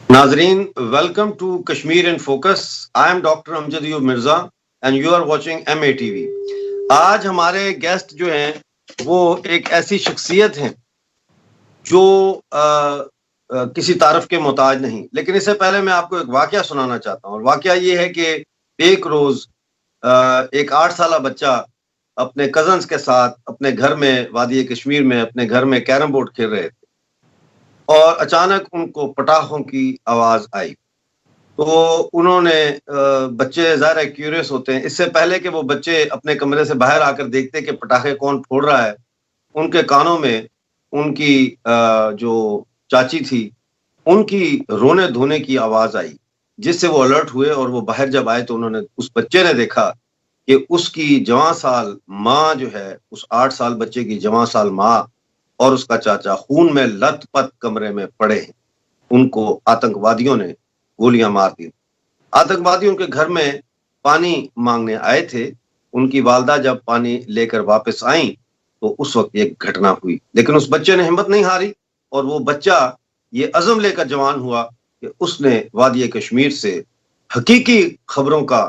Nazreen, welcome to Kashmir in Focus. I am Dr. Amjad Ayub Mirza and you are watching MATV. आज हमारे guest जो हैं वो एक ऐसी शख्सियत हैं जो किसी तारफ के मोहताज नहीं, लेकिन इससे पहले मैं आपको एक वाकया सुनाना चाहता हूँ। और वाकया ये है कि एक रोज एक 8 साला बच्चा अपने कजन्स के साथ अपने घर में वादी कश्मीर में अपने घर में कैरम बोर्ड खेल रहे थे और अचानक उनको पटाखों की आवाज आई। तो उन्होंने बच्चे ज़ाहिर है क्यूरियस होते हैं, इससे पहले कि वो बच्चे अपने कमरे से बाहर आकर देखते कि पटाखे कौन फोड़ रहा है, उनके कानों में उनकी जो चाची थी उनकी रोने धोने की आवाज आई, जिससे वो अलर्ट हुए और वो बाहर जब आए तो उन्होंने उस बच्चे ने देखा कि उसकी जवां साल माँ जो है, उस 8 साल बच्चे की जवां साल माँ और उसका चाचा खून में लथपथ कमरे में पड़े हैं। उनको आतंकवादियों ने गोलियां मार दी। आतंकवादी उनके घर में पानी मांगने आए थे। उनकी वालदा जब पानी लेकर वापस आई तो उस वक्त एक घटना हुई, लेकिन उस बच्चे ने हिम्मत नहीं हारी और वो बच्चा ये अज़म लेकर जवान हुआ कि उसने वादी कश्मीर से हकीकी खबरों का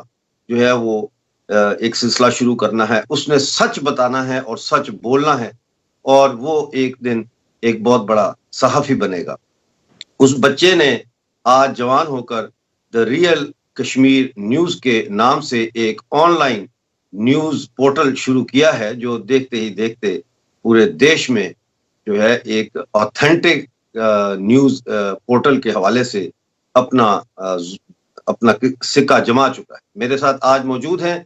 जो है वो एक सिलसिला शुरू करना है। उसने सच बताना है और सच बोलना है और वो एक दिन एक बहुत बड़ा सहाफ़ी बनेगा। उस बच्चे ने आज जवान होकर द रियल कश्मीर न्यूज़ के नाम से एक ऑनलाइन न्यूज़ पोर्टल शुरू किया है, जो देखते ही देखते पूरे देश में जो है एक ऑथेंटिक न्यूज़ पोर्टल के हवाले से अपना सिक्का जमा चुका है। मेरे साथ आज मौजूद हैं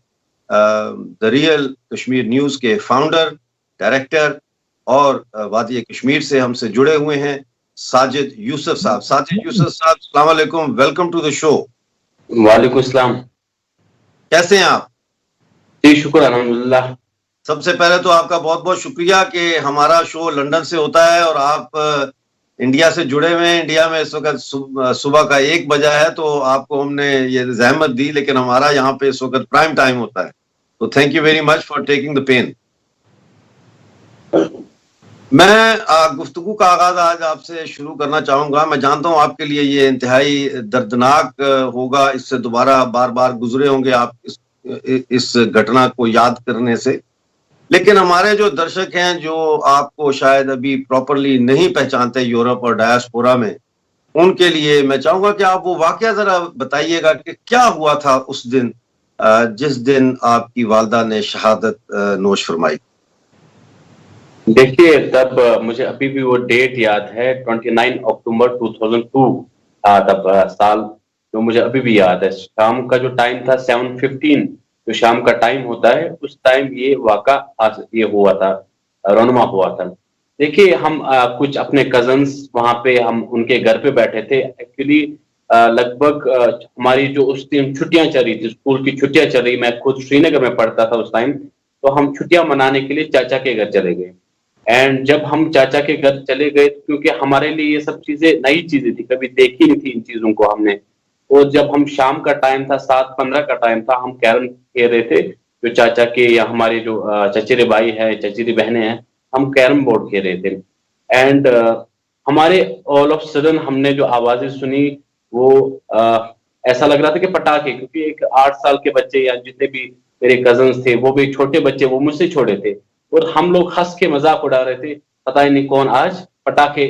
द रियल कश्मीर न्यूज़ के फाउंडर, डायरेक्टर और वादी कश्मीर से हमसे जुड़े हुए हैं साजिद यूसुफ साहब। साजिद यूसुफ साहब, अस्सलाम वालेकुम, वेलकम टू द शो। वालेकुम सलाम। कैसे हैं आप? जी शुक्र अल्हम्दुलिल्लाह। सबसे पहले तो आपका बहुत बहुत शुक्रिया कि हमारा शो लंदन से होता है और आप इंडिया से जुड़े हुए हैं। इंडिया में इस वक्त सुबह का 1 बजा है, तो आपको हमने ये जहमत दी, लेकिन हमारा यहाँ पे इस वक्त प्राइम टाइम होता है। तो thank you very much for taking the pain. मैं गुफ्तगू का आगाज आज आपसे शुरू करना चाहूंगा। मैं जानता हूं आपके लिए ये इंतहाई दर्दनाक होगा, इससे दोबारा बार बार गुजरे होंगे आप इस घटना को याद करने से, लेकिन हमारे जो दर्शक हैं जो आपको शायद अभी प्रॉपरली नहीं पहचानते यूरोप और डायस्पोरा में, उनके लिए मैं चाहूंगा कि आप वो वाकया जरा बताइएगा कि क्या हुआ था उस दिन जिस दिन आपकी वालदा ने शहादत नोश फरमाई। देखिए, तब मुझे अभी भी वो डेट याद है, 29 अक्टूबर 2002 था तब साल, जो मुझे अभी भी याद है। शाम का जो टाइम था 7:15 जो शाम का टाइम होता है, उस टाइम ये वाक़ा ये हुआ था, रौनमा हुआ था। देखिए, हम कुछ अपने कजन्स वहां पे हम उनके घर पे बैठे थे। एक्चुअली लगभग हमारी जो उस दिन छुट्टियां चल रही थी, स्कूल की छुट्टियां चल रही, मैं खुद श्रीनगर में पढ़ता था उस टाइम, तो हम छुट्टियां मनाने के लिए चाचा के घर चले गए। एंड जब हम चाचा के घर चले गए, क्योंकि हमारे लिए ये सब चीजें नई चीजें थी, कभी देखी नहीं थी इन चीजों को हमने। और जब हम शाम का टाइम था, 7:15 का टाइम था, हम कैरम खेल रहे थे, जो चाचा के या हमारे जो चचेरे भाई है, चचेरी बहनें हैं, हम कैरम बोर्ड खेल रहे थे। एंड हमारे ऑल ऑफ सडन हमने जो आवाजें सुनी वो ऐसा लग रहा था कि पटाखे, क्योंकि एक 8 साल के बच्चे या जितने भी मेरे कजन्स थे, वो भी छोटे बच्चे, वो मुझसे छोटे थे, और हम लोग हंस के मजाक उड़ा रहे थे, पता ही नहीं कौन आज पटाखे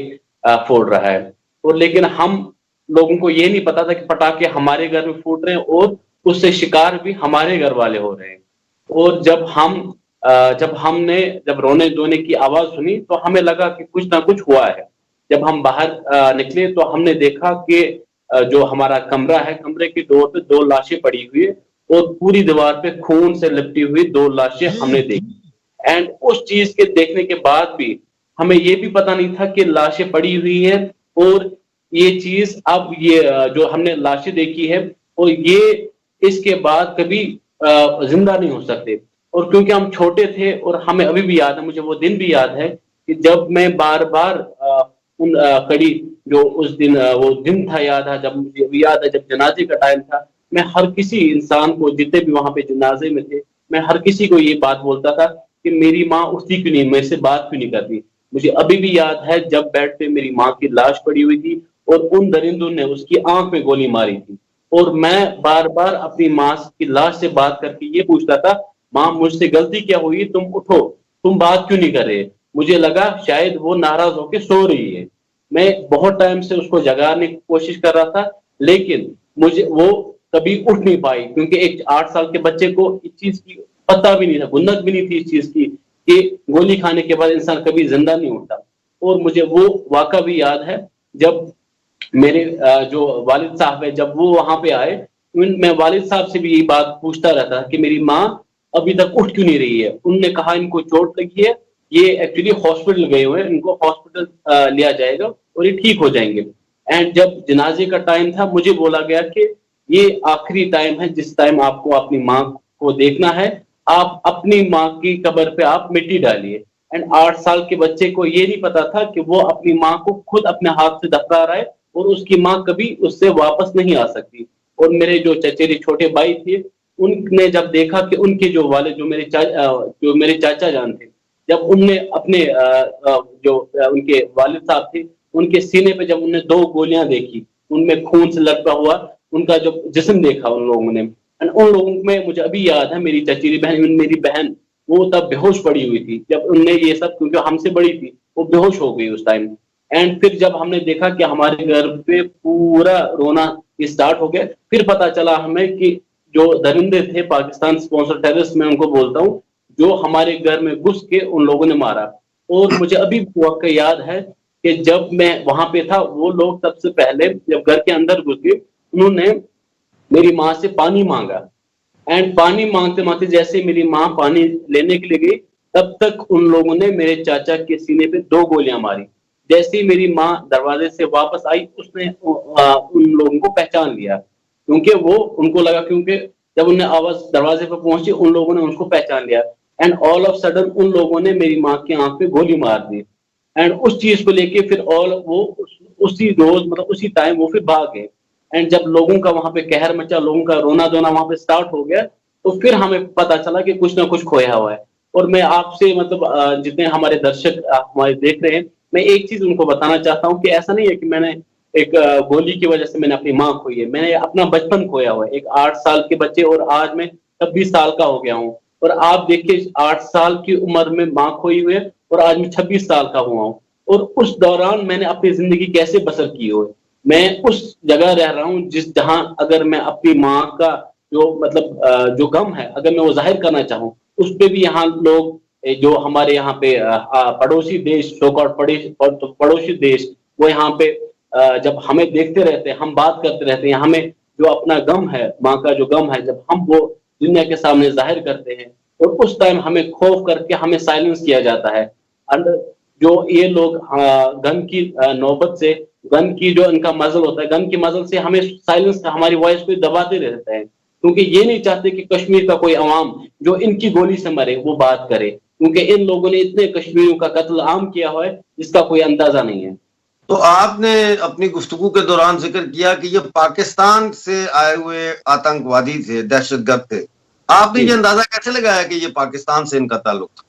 फोड़ रहा है। और लेकिन हम लोगों को ये नहीं पता था कि पटाखे हमारे घर में फूट रहे हैं और उससे शिकार भी हमारे घर वाले हो रहे हैं। और जब हमने रोने धोने की आवाज सुनी तो हमें लगा कि कुछ ना कुछ हुआ है। जब हम बाहर निकले तो हमने देखा कि जो हमारा कमरा है, कमरे की डोर पे 2 लाशें पड़ी हुई है और पूरी दीवार पे खून से लिपटी हुई 2 लाशें हमने देखी। एंड उस चीज के देखने के बाद भी हमें ये भी पता नहीं था कि लाशें पड़ी हुई है और ये चीज अब ये जो हमने लाशें देखी है और ये इसके बाद कभी जिंदा नहीं हो सकते। और क्योंकि हम छोटे थे और हमें अभी भी याद है, मुझे वो दिन भी याद है कि जब मैं बार बार उन कड़ी जो उस दिन वो दिन था याद है, जब मुझे अभी याद है, जब जनाजे का टाइम था, मैं हर किसी इंसान को, जितने भी वहां पे जनाजे में थे, मैं हर किसी को ये बात बोलता था कि मेरी माँ उठती क्यों नहीं, मेरे से बात क्यों नहीं करती। मुझे अभी भी याद है जब बेड पे मेरी माँ की लाश पड़ी हुई थी और उन दरिंदों ने उसकी आंख में गोली मारी थी। और मैं बार बार अपनी माँ की लाश से बात करके ये पूछता था, माँ मुझसे गलती क्या हुई, तुम उठो, तुम बात क्यों नहीं कर रहे। मुझे लगा शायद वो नाराज होकर सो रही है। मैं बहुत टाइम से उसको जगाने की कोशिश कर रहा था, लेकिन मुझे वो कभी उठ नहीं पाई, क्योंकि एक 8 साल के बच्चे को इस चीज की पता भी नहीं था, गुल्लक भी नहीं थी इस चीज की कि गोली खाने के बाद इंसान कभी जिंदा नहीं उठता। और मुझे वो वाक़ा भी याद है, जब मेरे जो वालिद साहब है, जब वो वहां पे आए, मैं वालिद साहब से भी यही बात पूछता रहता कि मेरी माँ अभी तक उठ क्यों नहीं रही है। उनने कहा इनको चोट लगी है, ये एक्चुअली हॉस्पिटल गए हुए हैं, इनको हॉस्पिटल लिया जाएगा और ये ठीक हो जाएंगे। एंड जब जनाजे का टाइम था, मुझे बोला गया कि ये आखिरी टाइम है जिस टाइम आपको अपनी माँ को देखना है, आप अपनी माँ की कब्र पे आप मिट्टी डालिए। एंड 8 साल के बच्चे को ये नहीं पता था कि वो अपनी माँ को खुद अपने हाथ से दफना रहा है और उसकी माँ कभी उससे वापस नहीं आ सकती। और मेरे जो चचेरे छोटे भाई थे, उनने जब देखा कि उनके जो वाले जो मेरे चाचा जान थे, जब उनने अपने उनके वालिद साहब थे, उनके सीने पे जब उन्हें 2 गोलियां देखी, उनमें खून से लटका हुआ उनका जो जिस्म देखा उन लोगों ने, एंड उन लोगों में मुझे अभी याद है, मेरी चचेरी बहन, मेरी बहन, वो तब बेहोश पड़ी हुई थी जब उनने ये सब, क्योंकि हमसे बड़ी थी, वो बेहोश हो गई उस टाइम। एंड फिर जब हमने देखा कि हमारे घर पे पूरा रोना स्टार्ट हो गया, फिर पता चला हमें कि जो दरिंदे थे, पाकिस्तान स्पॉन्सर टेररिस्ट मैं उनको बोलता हूँ, जो हमारे घर में घुस के उन लोगों ने मारा। और मुझे अभी वक्त याद है कि जब मैं वहां पे था, वो लोग सबसे पहले जब घर के अंदर घुस गए, उन्होंने मेरी माँ से पानी मांगा। एंड पानी मांगते मांगते जैसे मेरी माँ पानी लेने के लिए गई, तब तक उन लोगों ने मेरे चाचा के सीने पे 2 गोलियां मारी। जैसे ही मेरी माँ दरवाजे से वापस आई, उसने उन लोगों को पहचान लिया, क्योंकि वो उनको लगा, क्योंकि जब उन्हें आवाज दरवाजे पर पहुंची, उन लोगों ने उसको पहचान लिया। एंड ऑल ऑफ सडन उन लोगों ने मेरी माँ की आंख पे गोली मार दी। एंड उस चीज को लेके फिर उसी रोज, मतलब उसी टाइम वो फिर भाग गए। एंड जब लोगों का वहां पे कहर मचा, लोगों का रोना धोना वहां पे स्टार्ट हो गया, तो फिर हमें पता चला कि कुछ ना कुछ खोया हुआ है। और मैं आपसे, मतलब जितने हमारे दर्शक हमारे देख रहे हैं, मैं एक चीज उनको बताना चाहता हूँ कि ऐसा नहीं है कि मैंने एक गोली की वजह से मैंने अपनी माँ खोई है, मैंने अपना बचपन खोया हुआ है। एक 8 साल के बच्चे, और आज मैं 26 साल का हो गया हूँ। और आप देखिए, 8 साल की उम्र में माँ खोई हुई है और आज मैं 26 साल का हुआ हूँ। और उस दौरान मैंने अपनी जिंदगी कैसे बसर की हो, मैं उस जगह रह रहा हूँ जिस जहां अगर मैं अपनी माँ का जो, मतलब जो गम है, अगर मैं वो जाहिर करना चाहूँ, उस पे भी यहाँ लोग जो हमारे यहाँ पे पड़ोसी देश, सो कॉल्ड पड़ोसी देश, वो यहाँ पे जब हमें देखते रहते हैं, हम बात करते रहते हैं, हमें जो अपना गम है, माँ का जो गम है, जब हम वो दुनिया के सामने जाहिर करते हैं, और उस टाइम हमें खौफ करके हमें साइलेंस किया जाता है। जो ये लोग गन की नौबत से, गन की जो इनका मजल होता है, गन की मजल से हमें साइलेंस, हमारी वॉइस को दबाते रहते हैं, क्योंकि ये नहीं चाहते कि कश्मीर का कोई अवाम जो इनकी गोली से मरे वो बात करे, क्योंकि इन लोगों ने इतने कश्मीरियों का कत्ल आम किया हुआ है जिसका कोई अंदाजा नहीं है। तो आपने अपनी गुफ्तगू के दौरान जिक्र किया कि ये पाकिस्तान से आए हुए आतंकवादी थे, दहशतगर्द थे। आपने ये अंदाजा कैसे लगाया कि ये पाकिस्तान से इनका ताल्लुक था?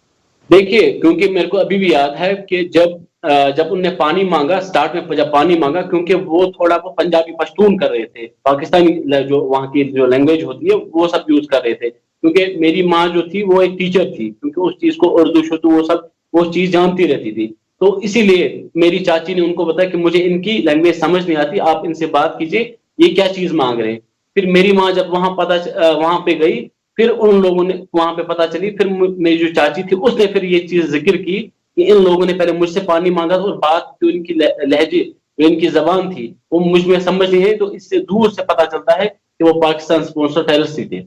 देखिए, क्योंकि मेरे को अभी भी याद है कि जब उनने पानी मांगा, स्टार्ट में जब पानी मांगा, क्योंकि वो थोड़ा वो पंजाबी पश्तून कर रहे थे, पाकिस्तानी जो वहाँ की जो लैंग्वेज होती है वो सब यूज कर रहे थे, क्योंकि मेरी माँ जो थी वो एक टीचर थी, क्योंकि उस चीज को उर्दू शुद्ध वो सब वो चीज जानती रहती थी। तो इसीलिए मेरी चाची ने उनको बताया कि मुझे इनकी लैंग्वेज समझ नहीं आती, आप इनसे बात कीजिए, ये क्या चीज मांग रहे हैं। फिर मेरी माँ जब वहां पे गई, फिर उन लोगों ने वहां पे पता चली, फिर मेरी जो चाची थी उसने फिर ये चीज जिक्र की कि इन लोगों ने पहले मुझसे पानी मांगा था, और बात जो इनकी लहजे, जो इनकी जबान थी, वो मुझ में समझ नहीं है। तो इससे दूर से पता चलता है कि वो पाकिस्तान स्पॉन्सर टेररिस्ट थे।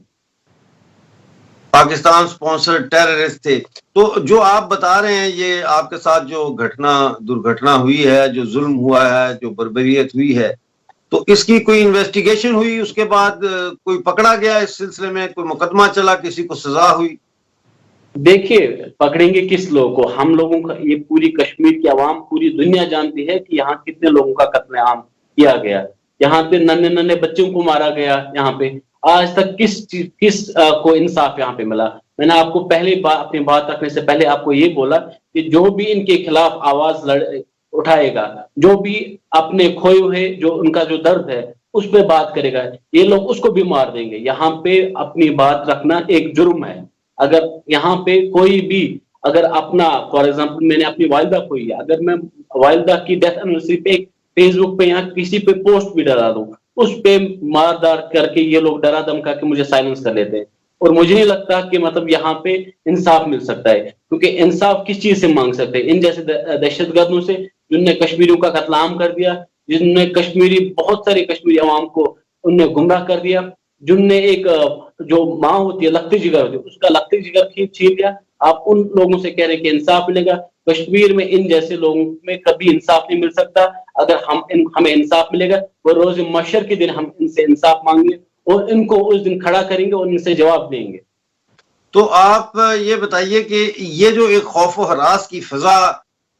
पाकिस्तान स्पॉन्सर टेररिस्ट थे। तो जो आप बता रहे हैं, ये आपके साथ जो दुर्घटना हुई है, जो जुल्म हुआ है, जो बर्बरियत हुई है, तो इसकी कोई इन्वेस्टिगेशन हुई? उसके बाद कोई पकड़ा गया इस सिलसिले में? कोई मुकदमा चला? किसी को सजा हुई? देखिए, पकड़ेंगे किस लोगों को? हम लोगों का, ये पूरी कश्मीर की आवाम, पूरी दुनिया जानती है कि यहाँ कितने लोगों का कत्लेआम किया गया, यहाँ पे नन्हे नन्हे बच्चों को मारा गया। यहाँ पे आज तक किस को इंसाफ यहाँ पे मिला? मैंने आपको अपनी बात रखने से पहले आपको ये बोला कि जो भी इनके खिलाफ आवाज उठाएगा, जो भी अपने खोए हुए जो उनका जो दर्द है उस पे बात करेगा, ये लोग उसको भी मार देंगे। यहाँ पे अपनी बात रखना एक जुर्म है। अगर यहाँ पे कोई भी अगर अपना फॉर एग्जांपल मैंने अपनी वालिदा खोई है, अगर मैं वालिदा की डेथ एनिवर्सरी पे फेसबुक पे या किसी पे पोस्ट भी डला दूं, उस पे मारदार करके ये लोग डरा धमका के मुझे साइलेंस कर लेते हैं। और मुझे नहीं लगता कि मतलब यहाँ पे इंसाफ मिल सकता है, क्योंकि इंसाफ किस चीज से मांग सकते हैं? इन जैसे दहशतगर्दों से जिनने कश्मीरियों का कत्लेआम कर दिया, जिनने कश्मीरी बहुत सारे कश्मीरी अवाम को उनने गुमराह कर दिया, जिनने एक जो माँ होती है लखती जिगर होती है उसका लखती जिगर छीन लिया। आप उन लोगों से कह रहे हैं कि इंसाफ मिलेगा? कश्मीर में इन जैसे लोगों में कभी इंसाफ नहीं मिल सकता। अगर हमें इंसाफ मिलेगा वो रोज महशर के दिन हम इनसे इंसाफ मांगेंगे और इनको उस दिन खड़ा करेंगे और इनसे जवाब देंगे। तो आप ये बताइए कि ये जो एक खौफ व हरास की फिजा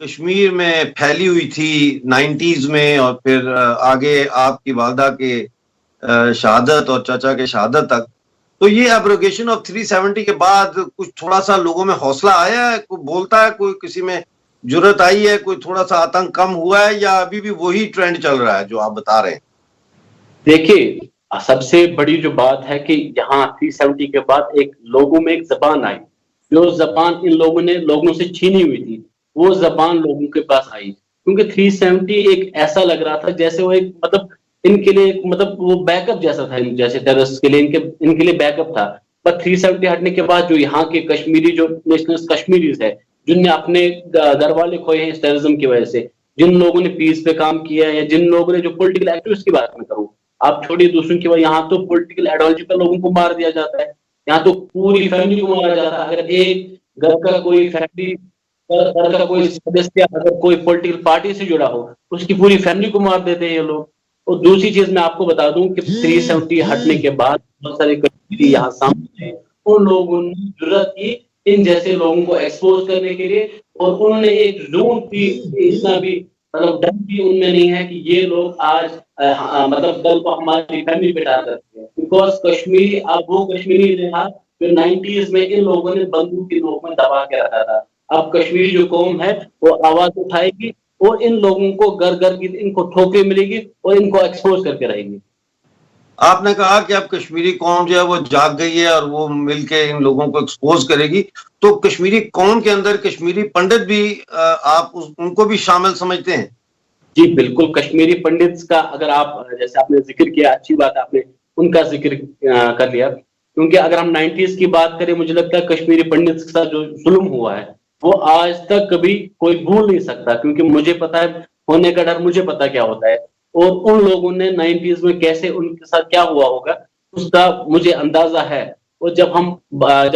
कश्मीर में फैली हुई थी 90s में और फिर आगे आपकी वालदा के शहादत और चाचा के शहादत तक, तो ये एब्रोगेशन ऑफ 370 के बाद कुछ थोड़ा सा लोगों में हौसला आया है? कोई बोलता है, कोई किसी में जुर्रत आई है, कोई थोड़ा सा आतंक कम हुआ है, या अभी भी वही ट्रेंड चल रहा है जो आप बता रहे हैं? देखिए, सबसे बड़ी जो बात है कि यहाँ 370 के बाद एक लोगों में एक जबान आई, जो जबान इन लोगों ने लोगों से छीनी हुई थी, वो जबान लोगों के पास आई। क्योंकि 370 एक ऐसा लग रहा था जैसे वो एक मतलब इनके लिए मतलब वो बैकअप जैसा था, जैसे टेररिस्ट के लिए इनके लिए बैकअप था। पर 370 हटने के बाद जो यहाँ के कश्मीरी जो नेशनल कश्मीरीज है, जिनने अपने घर वाले खोए हैं इस टेररिज्म की वजह से, जिन लोगों ने पीस पे काम किया है, या जिन लोगों ने जो पॉलिटिकल एक्टिविस्ट की बात मैं करूँ, आप छोड़िए दूसरों की, यहाँ तो पॉलिटिकल आइडियोलॉजी पर लोगों को मार दिया जाता है, यहाँ तो पूरी फैमिली को मारा जाता है। अगर एक घर का कोई फैमिली घर का कोई सदस्य अगर कोई पॉलिटिकल पार्टी से जुड़ा हो, उसकी पूरी फैमिली को मार देते हैं ये लोग। और दूसरी चीज मैं आपको बता दूं कि 370 हटने के बाद बहुत सारे कश्मीरी यहाँ सामने हैं, उन लोगों ने जरूरत की इन जैसे लोगों को एक्सपोज करने के लिए, और उन्होंने एक जरूर भी इतना भी मतलब डर भी उनमें नहीं है कि ये लोग आज मतलब कल को हमारी फैमिली पे डाल सकते हैं। बिकॉज कश्मीरी अब वो कश्मीरी रहा जो 90s में इन लोगों ने बंदूक की नोक में दबा के रखा था। अब कश्मीरी जो कौम है वो आवाज उठाएगी और इन लोगों को घर घर की इनको ठोकरें मिलेगी और इनको एक्सपोज करके रहेगी। आपने कहा कि अब कश्मीरी कौम जो है वो जाग गई है और वो मिलके इन लोगों को एक्सपोज करेगी, तो कश्मीरी कौम के अंदर कश्मीरी पंडित भी आप उनको भी शामिल समझते हैं? जी बिल्कुल, कश्मीरी पंडित का अगर आप जैसे आपने जिक्र किया, अच्छी बात आपने उनका जिक्र कर लिया, क्योंकि अगर हम 90s की बात करें, मुझे लगता है कश्मीरी पंडित के साथ जो जुल्म हुआ है वो आज तक कभी कोई भूल नहीं सकता, क्योंकि मुझे पता है होने का डर, मुझे पता क्या होता है, और उन लोगों ने 90s में कैसे उनके साथ क्या हुआ होगा उसका मुझे अंदाजा है। और जब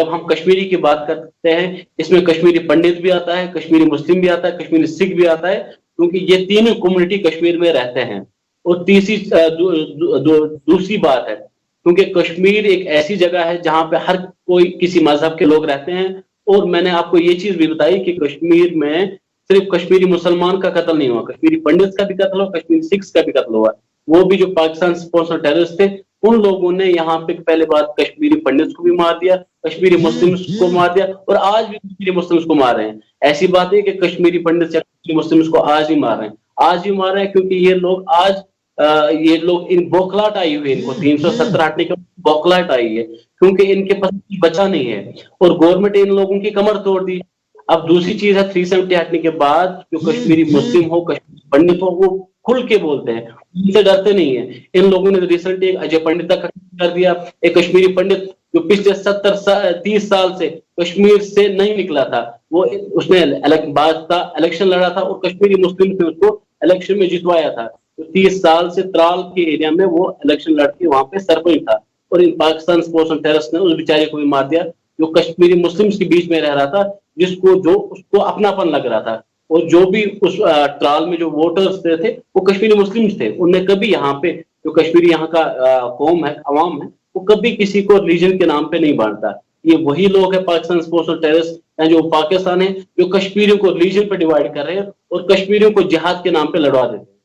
हम कश्मीरी की बात करते हैं, इसमें कश्मीरी पंडित भी आता है, कश्मीरी मुस्लिम भी आता है, कश्मीरी सिख भी आता है, क्योंकि ये तीनों कम्युनिटी कश्मीर में रहते हैं। और तीसरी दूसरी बात है, क्योंकि कश्मीर एक ऐसी जगह है जहां पे हर कोई किसी मजहब के लोग रहते हैं। और मैंने आपको ये चीज भी बताई कि कश्मीर में सिर्फ कश्मीरी मुसलमान का कत्ल नहीं हुआ, कश्मीरी पंडित का भी कत्ल हुआ, कश्मीरी सिख्स का भी कत्ल हुआ। वो भी जो पाकिस्तान स्पॉन्सर टेररिस्ट थे, उन लोगों ने यहाँ पे पहले बात कश्मीरी पंडित को भी मार दिया, कश्मीरी मुस्लिम्स को मार दिया, और आज भी कश्मीरी मुस्लिम्स को मार रहे हैं। ऐसी बात है कि कश्मीरी पंडित या कश्मीरी मुस्लिम्स को आज ही मार रहे हैं, आज ही मार रहे हैं, क्योंकि ये लोग आज ये लोग इन बौखलाहट आई हुई है, इनको 370 हटने के बौखलाहट आई है, क्योंकि इनके पास बचा नहीं है और गवर्नमेंट इन लोगों की कमर तोड़ दी। अब दूसरी चीज है 370 हटने के बाद जो कश्मीरी मुस्लिम हो, कश्मीरी पंडित हो, वो खुल के बोलते हैं, उनसे डरते नहीं है। इन लोगों ने रिसेंटली एक अजय पंडित का कर दिया, एक कश्मीरी पंडित जो पिछले 30 साल से कश्मीर से नहीं निकला था, वो उसने इलेक्शन लड़ा था और कश्मीरी मुस्लिम से उसको इलेक्शन में जितवाया था। तो 30 साल से त्राल के एरिया में वो इलेक्शन लड़के वहां पे सरपंच था, और इन पाकिस्तान स्पोर्ट्स टेररिस्ट ने उस बेचारे को भी मार दिया जो कश्मीरी मुस्लिम्स के बीच में रह रहा था, जिसको जो उसको अपनापन लग रहा था। और जो भी उस ट्रायल में जो वोटर्स थे वो कश्मीरी मुस्लिम्स थे। उनने कभी यहाँ पे जो कश्मीरी यहाँ का कौम है, अवाम है, वो कभी किसी को रिलीजन के नाम पे नहीं बांटता। ये वही लोग है पाकिस्तान स्पोर्ट्स टेररिस्ट जो पाकिस्तान है, जो कश्मीरियों को रिलीजन पे डिवाइड कर रहे हैं और कश्मीरियों को जिहाद के नाम पे लड़वा देते हैं।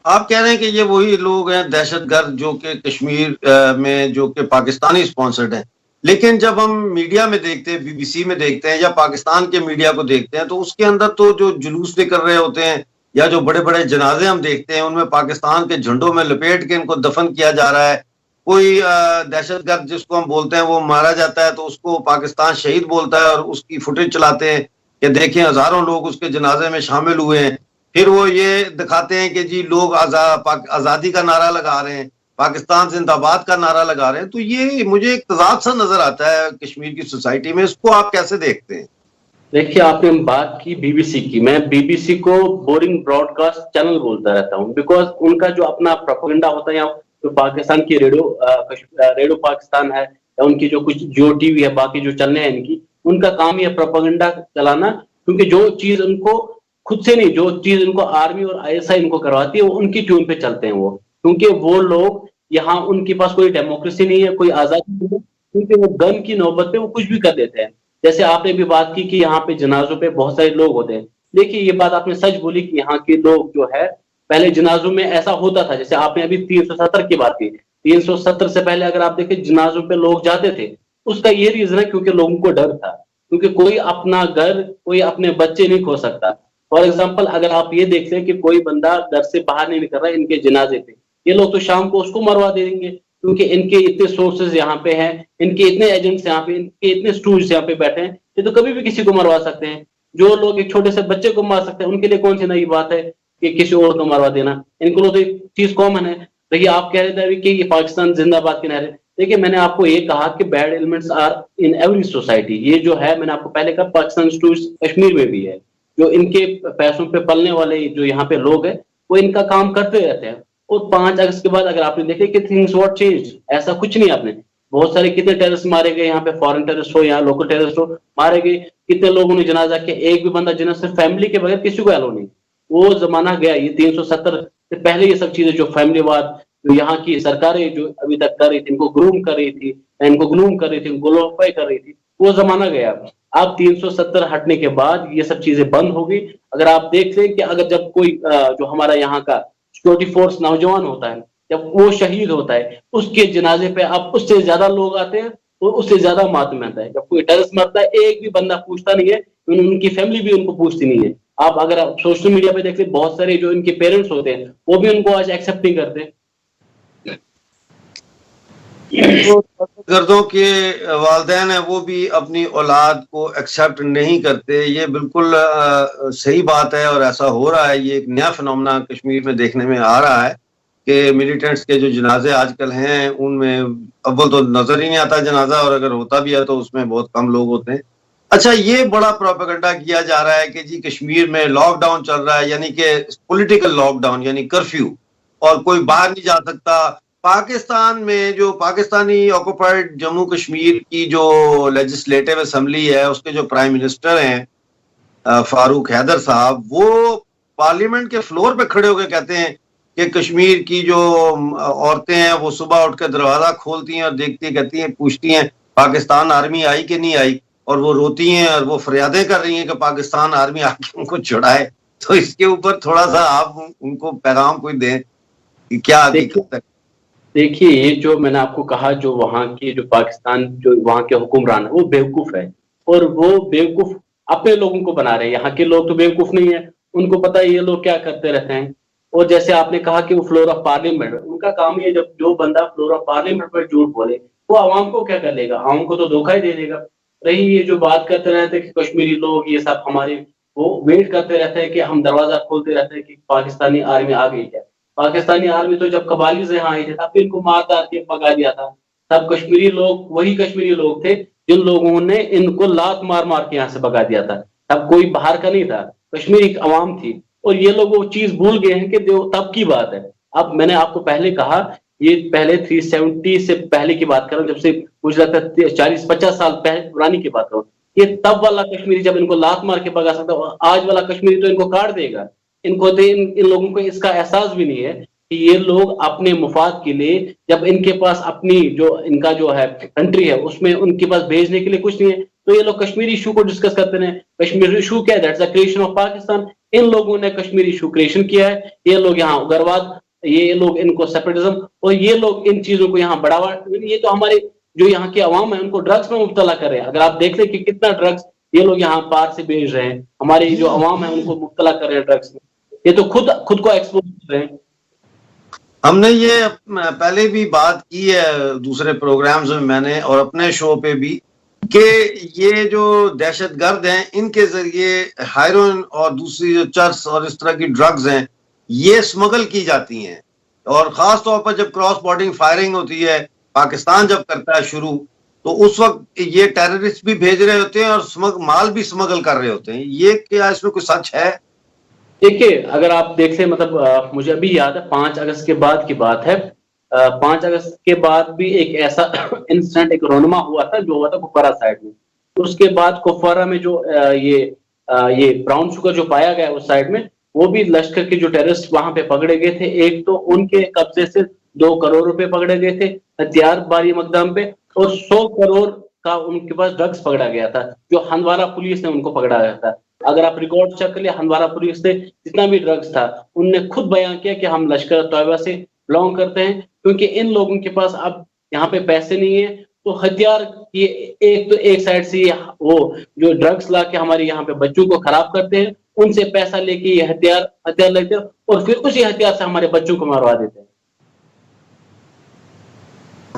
आप कह रहे हैं कि ये वही लोग हैं दहशतगर्द जो कि कश्मीर में जो कि पाकिस्तानी स्पॉन्सर्ड हैं, लेकिन जब हम मीडिया में देखते हैं, बीबीसी में देखते हैं या पाकिस्तान के मीडिया को देखते हैं, तो उसके अंदर तो जो जुलूस निकल रहे होते हैं या जो बड़े बड़े जनाजे हम देखते हैं उनमें पाकिस्तान के झंडों में लपेट के इनको दफन किया जा रहा है। कोई दहशतगर्द जिसको हम बोलते हैं वो मारा जाता है तो उसको पाकिस्तान शहीद बोलता है और उसकी फुटेज चलाते हैं कि देखें हजारों लोग उसके जनाजे में शामिल हुए हैं। फिर वो ये दिखाते हैं कि जी लोग आजादी का नारा लगा रहे हैं, पाकिस्तान जिंदाबाद का नारा लगा रहे हैं। तो ये मुझे एक तजाद सा नजर आता है कश्मीर की सोसाइटी में। इसको आप कैसे देखते हैं? देखिए, आपने बात की बीबीसी की। मैं बीबीसी को बोरिंग ब्रॉडकास्ट चैनल बोलता रहता हूँ, बिकॉज उनका जो अपना प्रोपेगेंडा होता है, या जो पाकिस्तान की रेडियो पाकिस्तान है, या उनकी जो कुछ जियो टीवी है, बाकी जो चैनल है इनकी, उनका काम है प्रोपेगेंडा चलाना। क्योंकि जो चीज उनको खुद से नहीं, जो चीज इनको आर्मी और आईएसआई इनको करवाती है, वो उनकी ट्यून पे चलते हैं वो। क्योंकि वो लोग यहाँ, उनके पास कोई डेमोक्रेसी नहीं है, कोई आजादी नहीं है, क्योंकि वो गन की नौबत पे वो कुछ भी कर देते हैं। जैसे आपने भी बात की कि यहाँ पे जनाजों पे बहुत सारे लोग होते हैं। देखिए, ये बात आपने सच बोली कि यहाँ के लोग जो है, पहले जनाजों में ऐसा होता था। जैसे आपने अभी 370 की बात की, 370 से पहले अगर आप देखें जनाजों पे लोग जाते थे, उसका ये रीजन है क्योंकि लोगों को डर था। क्योंकि कोई अपना घर, कोई अपने बच्चे नहीं खो सकता। फॉर एग्जाम्पल, अगर आप ये देखते हैं कि कोई बंदा घर से बाहर नहीं निकल रहा है इनके जनाजे पे, ये लोग तो शाम को उसको मरवा देंगे, क्योंकि इनके इतने सोर्सेज यहाँ पे हैं, इनके इतने एजेंट्स यहाँ पे, इनके इतने स्टूडेंट्स यहाँ पे बैठे हैं, ये तो कभी भी किसी को मरवा सकते हैं। जो लोग एक छोटे से बच्चे को मार सकते हैं, उनके लिए कौन सी नई बात है कि किसी और को मरवा देना। इनको तो एक चीज कॉमन है। देखिए, आप कह रहे थे अभी कि ये पाकिस्तान जिंदाबाद के नारे। देखिए, मैंने आपको ये कहा कि bad elements are in every society. ये जो है, मैंने आपको पहले कहा, पाकिस्तान स्टूडेंट्स कश्मीर में भी है। जो इनके पैसों पे पलने वाले जो यहाँ पे लोग हैं, वो इनका काम करते रहते हैं। और 5 अगस्त के बाद अगर आपने देखे कि थिंग्स व्हाट चेंज, ऐसा कुछ नहीं। आपने बहुत सारे कितने टेररिस्ट मारे गए, यहाँ पे फॉरेन टेररिस्ट हो या लोकल टेररिस्ट हो, मारे गए। कितने लोगों ने जनाजा किया, एक भी बंदा जिन्हें सिर्फ फैमिली के बगैर किसी को एलो नहीं। वो जमाना गया। ये 370 से पहले ये सब चीजें जो फैमिलीवाद, जो यहाँ की सरकारें जो अभी तक कर रही थी, इनको ग्रूम कर रही थी, ग्लोरीफाई कर रही थी, वो जमाना गया। अब 370 हटने के बाद ये सब चीजें बंद हो गई। अगर आप देख लें कि अगर जब कोई जो हमारा यहाँ का सिक्योरिटी फोर्स नौजवान होता है, जब वो शहीद होता है, उसके जनाजे पे अब उससे ज्यादा लोग आते हैं और उससे ज्यादा मातम आता है। जब कोई टेररिस्ट मरता है, एक भी बंदा पूछता नहीं है, उनकी फैमिली भी उनको पूछती नहीं है। आप अगर आप सोशल मीडिया पे देखते, बहुत सारे जो इनके पेरेंट्स होते हैं, वो भी उनको आज एक्सेप्ट नहीं करते। जो गर्दों के वालिदैन है वो भी अपनी औलाद को एक्सेप्ट नहीं करते। ये बिल्कुल सही बात है और ऐसा हो रहा है। ये एक नया फिनोमेना कश्मीर में देखने में आ रहा है कि मिलिटेंट्स के जो जनाजे आजकल हैं उनमें अव्वल तो नजर ही नहीं आता जनाजा, और अगर होता भी है तो उसमें बहुत कम लोग होते हैं। अच्छा, ये बड़ा प्रोपेगेंडा किया जा रहा है कि जी कश्मीर में लॉकडाउन चल रहा है, यानी कि पॉलिटिकल लॉकडाउन, यानी कर्फ्यू, और कोई बाहर नहीं जा सकता। पाकिस्तान में जो पाकिस्तानी ऑक्युपाइड जम्मू कश्मीर की जो लेजिस्लेटिव असेंबली है, उसके जो प्राइम मिनिस्टर हैं फारूक हैदर साहब, वो पार्लियामेंट के फ्लोर पे खड़े होकर कहते हैं कि कश्मीर की जो औरतें हैं वो सुबह उठ के दरवाजा खोलती हैं और देखती कहती हैं, पूछती हैं पाकिस्तान आर्मी आई कि नहीं आई, और वो रोती हैं और वो फरियादें कर रही हैं कि पाकिस्तान आर्मी आके उनको छुड़ाए। तो इसके ऊपर थोड़ा सा आप उनको पैगाम कोई दें कि क्या हकीकत है। देखिए, ये जो मैंने आपको कहा, जो वहाँ की जो पाकिस्तान जो वहाँ के हुक्मरान है, वो बेवकूफ है। और वो बेवकूफ अपने लोगों को बना रहे हैं। यहाँ के लोग तो बेवकूफ नहीं है, उनको पता है ये लोग क्या करते रहते हैं। और जैसे आपने कहा कि वो फ्लोर ऑफ पार्लियामेंट, उनका काम ही है, जब जो बंदा फ्लोर ऑफ पार्लियामेंट पर झूठ बोले, वो आवाम को क्या कर लेगा? आवाम को तो धोखा ही दे देगा। रही ये जो बात करते रहते हैं कि कश्मीरी लोग ये सब हमारे, वो वेट करते रहते हैं कि हम दरवाजा खोलते रहते हैं कि पाकिस्तानी आर्मी आ गई है। पाकिस्तानी आर्मी तो जब कबाली से यहाँ आए थे, तब भी इनको मार दार के भगा दिया था। तब कश्मीरी लोग, वही कश्मीरी लोग थे जिन लोगों ने इनको लात मार मार के यहाँ से भगा दिया था। तब कोई बाहर का नहीं था, कश्मीरी आवाम थी। और ये लोग वो चीज भूल गए हैं कि जो तब की बात है। अब मैंने आपको पहले कहा, ये पहले 370 से पहले की बात कर रहा हूँ, जब से मुझे लगता है 40-50 साल पहले पुरानी की बात करूँ। ये तब वाला कश्मीरी जब इनको लात मार के भगा सकता है, आज वाला कश्मीरी तो इनको काट देगा। इनको तो इन लोगों को इसका एहसास भी नहीं है कि ये लोग अपने मुफाद के लिए, जब इनके पास अपनी जो इनका जो है कंट्री है, उसमें उनके पास भेजने के लिए कुछ नहीं है, तो ये लोग कश्मीरी इशू को डिस्कस करते हैं। कश्मीर इशू क्या है? That's the creation of Pakistan. इन लोगों ने कश्मीर इशू क्रिएशन किया है। ये लोग यहाँ उग्रवाद, ये लोग इनको सेपरेटिज्म, और ये लोग इन चीजों को यहाँ बढ़ावा, ये तो हमारे जो यहाँ के अवाम है उनको ड्रग्स में मुब्तला कर रहे हैं। अगर आप देख लें कि कितना ड्रग्स ये लोग यहाँ पार से भेज रहे हैं, हमारे जो अवाम है उनको मुब्तला कर रहे हैं ड्रग्स में। ये तो खुद को एक्सपोज कर रहे हैं। हमने ये पहले भी बात की है दूसरे प्रोग्राम्स में मैंने और अपने शो पे भी कि ये जो दहशतगर्द हैं इनके जरिए हेरोइन और दूसरी जो चर्स और इस तरह की ड्रग्स हैं ये स्मगल की जाती हैं, और खास तौर पर जब क्रॉस बॉर्डर फायरिंग होती है, पाकिस्तान जब करता है शुरू, तो उस वक्त ये टेररिस्ट भी भेज रहे होते हैं और माल भी स्मगल कर रहे होते हैं। ये क्या इसमें कोई सच है? देखिए, अगर आप देख ले, मतलब मुझे अभी याद है 5 अगस्त के बाद की बात है। 5 अगस्त के बाद भी एक ऐसा इंसिडेंट, एक रोनमा हुआ था जो हुआ था कुपवारा साइड में। उसके बाद कुपवारा में जो ये ब्राउन शुगर जो पाया गया उस साइड में, वो भी लश्कर के जो टेररिस्ट वहां पे पकड़े गए थे। एक तो उनके कब्जे से 2 करोड़ रुपए पकड़े गए थे हथियार बारी मकदम पे, और 100 करोड़ का उनके पास ड्रग्स पकड़ा गया था, जो हंदवारा पुलिस ने उनको पकड़ा गया था। अगर आप रिकॉर्ड चेक कर लिया, हंदवारा पुलिस ने जितना भी ड्रग्स था, उनने खुद बयान किया कि हम लश्कर तैयबा से बिलोंग करते हैं, क्योंकि इन लोगों के पास अब यहाँ पे पैसे नहीं है, तो हथियार ये एक साइड से वो जो ड्रग्स ला के हमारे यहाँ पे बच्चों को खराब करते हैं, उनसे पैसा लेके ये हथियार लेते हैं और फिर उसी हथियार से हमारे बच्चों को मरवा देते हैं।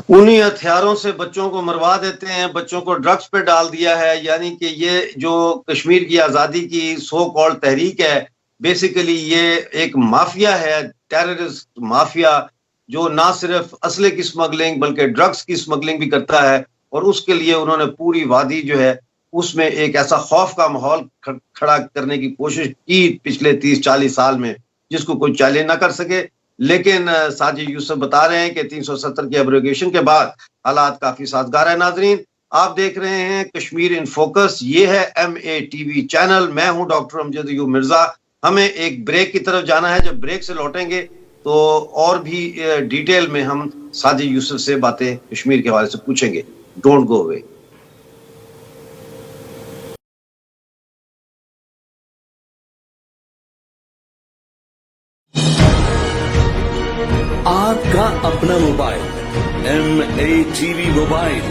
उन्हीं हथियारों से बच्चों को मरवा देते हैं, बच्चों को ड्रग्स पे डाल दिया है। यानी कि ये जो कश्मीर की आज़ादी की सो कॉल्ड तहरीक है, बेसिकली ये एक माफिया है, टेररिस्ट माफिया, जो ना सिर्फ असले की स्मगलिंग बल्कि ड्रग्स की स्मगलिंग भी करता है। और उसके लिए उन्होंने पूरी वादी जो है उसमें एक ऐसा खौफ का माहौल खड़ा करने की कोशिश की पिछले 30-40 साल में, जिसको कोई चैलेंज ना कर सके। लेकिन साजिद यूसुफ बता रहे हैं कि 370 की एब्रोगेशन के बाद हालात काफी साजगार है। नाजरीन, आप देख रहे हैं कश्मीर इन फोकस, ये है MATV चैनल। मैं हूं डॉक्टर अमजद अयूब मिर्जा। हमें एक ब्रेक की तरफ जाना है। जब ब्रेक से लौटेंगे तो और भी डिटेल में हम साजिद यूसुफ से बातें कश्मीर के हवाले से पूछेंगे। Don't go away. आपका अपना मोबाइल MATV मोबाइल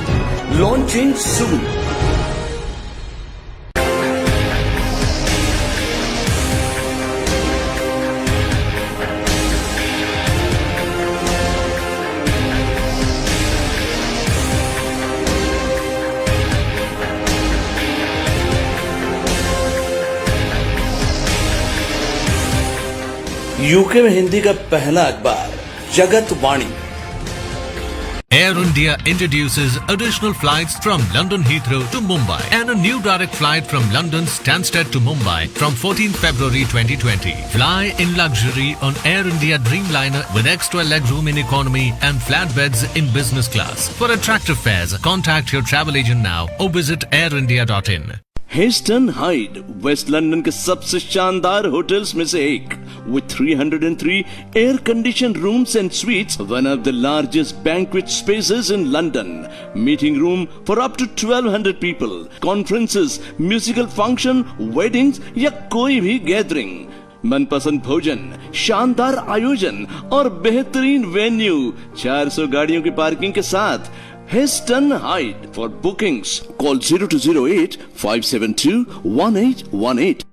लॉन्चिंग सून। यूके में हिंदी का पहला अखबार जगत वाणी। Air India introduces additional flights from London Heathrow to Mumbai and a new direct flight from London Stansted to Mumbai from 14 February 2020. Fly in luxury on Air India Dreamliner with extra legroom in economy and flatbeds in business class. For attractive fares, contact your travel agent now or visit airindia.in. Heston Hyde West London के सबसे शानदार hotels में से एक, with 303 air conditioned rooms and suites, one of the largest banquet spaces in London, meeting room for up to 1200 people, conferences, musical function, weddings या कोई भी gathering, मनपसंद भोजन, शानदार आयोजन और बेहतरीन वेन्यू, 400 गाड़ियों की पार्किंग के साथ। Heston Hyde. For bookings, call 0208 572 1818.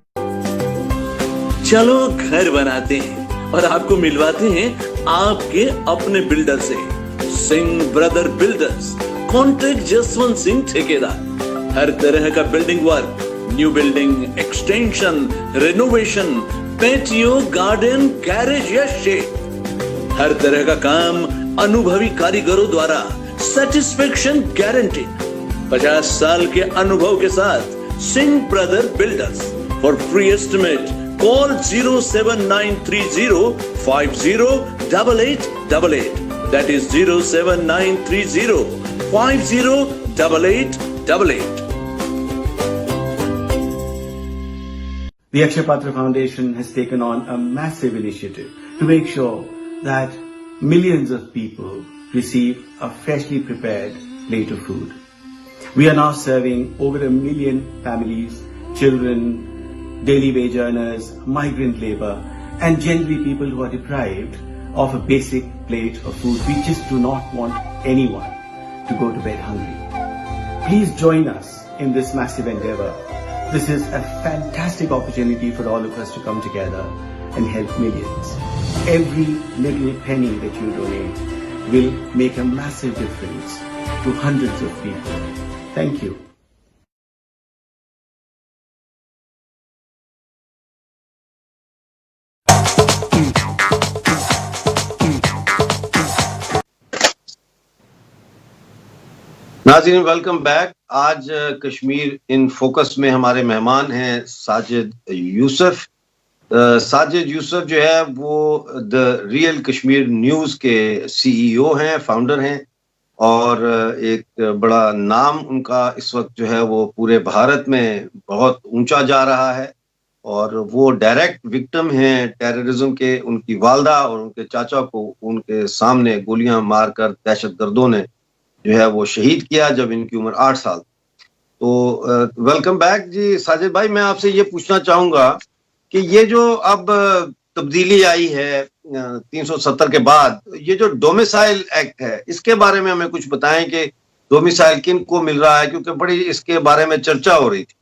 चलो घर बनाते हैं और आपको मिलवाते हैं आपके अपने बिल्डर से। Singh brother builders, contract Jaswant Singh ठेकेदार। हर तरह का building work, new building, extension, renovation, patio, garden, garage या शेड, हर तरह का काम अनुभवी कारीगरों द्वारा, सेटिस्फेक्शन गारंटीड। 50 साल के अनुभव के साथ Singh brother builders. For free estimate call 07930 508888। That is 07930 508888। The Akshay Patra Foundation has taken on a massive initiative to make sure that millions of people receive a freshly prepared plate of food. We are now serving over 1 million families, children, daily wage earners, migrant labor, and generally people who are deprived of a basic plate of food. We just do not want anyone to go to bed hungry. Please join us in this massive endeavor. This is a fantastic opportunity for all of us to come together and help millions. Every little penny that you donate will make a massive difference to hundreds of people. Thank you. नाज़रीन, welcome back. आज Kashmir in focus में हमारे मेहमान हैं साजिद यूसुफ। साजिद यूसुफ जो है वो the real Kashmir news के CEO हैं, फाउंडर हैं, और एक बड़ा नाम उनका इस वक्त जो है वो पूरे भारत में बहुत ऊंचा जा रहा है, और वो डायरेक्ट विक्टिम हैं टेररिज्म के। उनकी वालदा और उनके चाचा को उनके सामने गोलियां मारकर दहशतगर्दों ने जो है वो शहीद किया जब इनकी उम्र 8 साल। तो वेलकम बैक जी साजिद भाई। मैं आपसे ये पूछना चाहूंगा कि ये जो अब तब्दीली आई है 370 के बाद, ये जो डोमिसाइल एक्ट है, इसके बारे में हमें कुछ बताएं कि डोमिसाइल किन को मिल रहा है, क्योंकि बड़ी इसके बारे में चर्चा हो रही थी।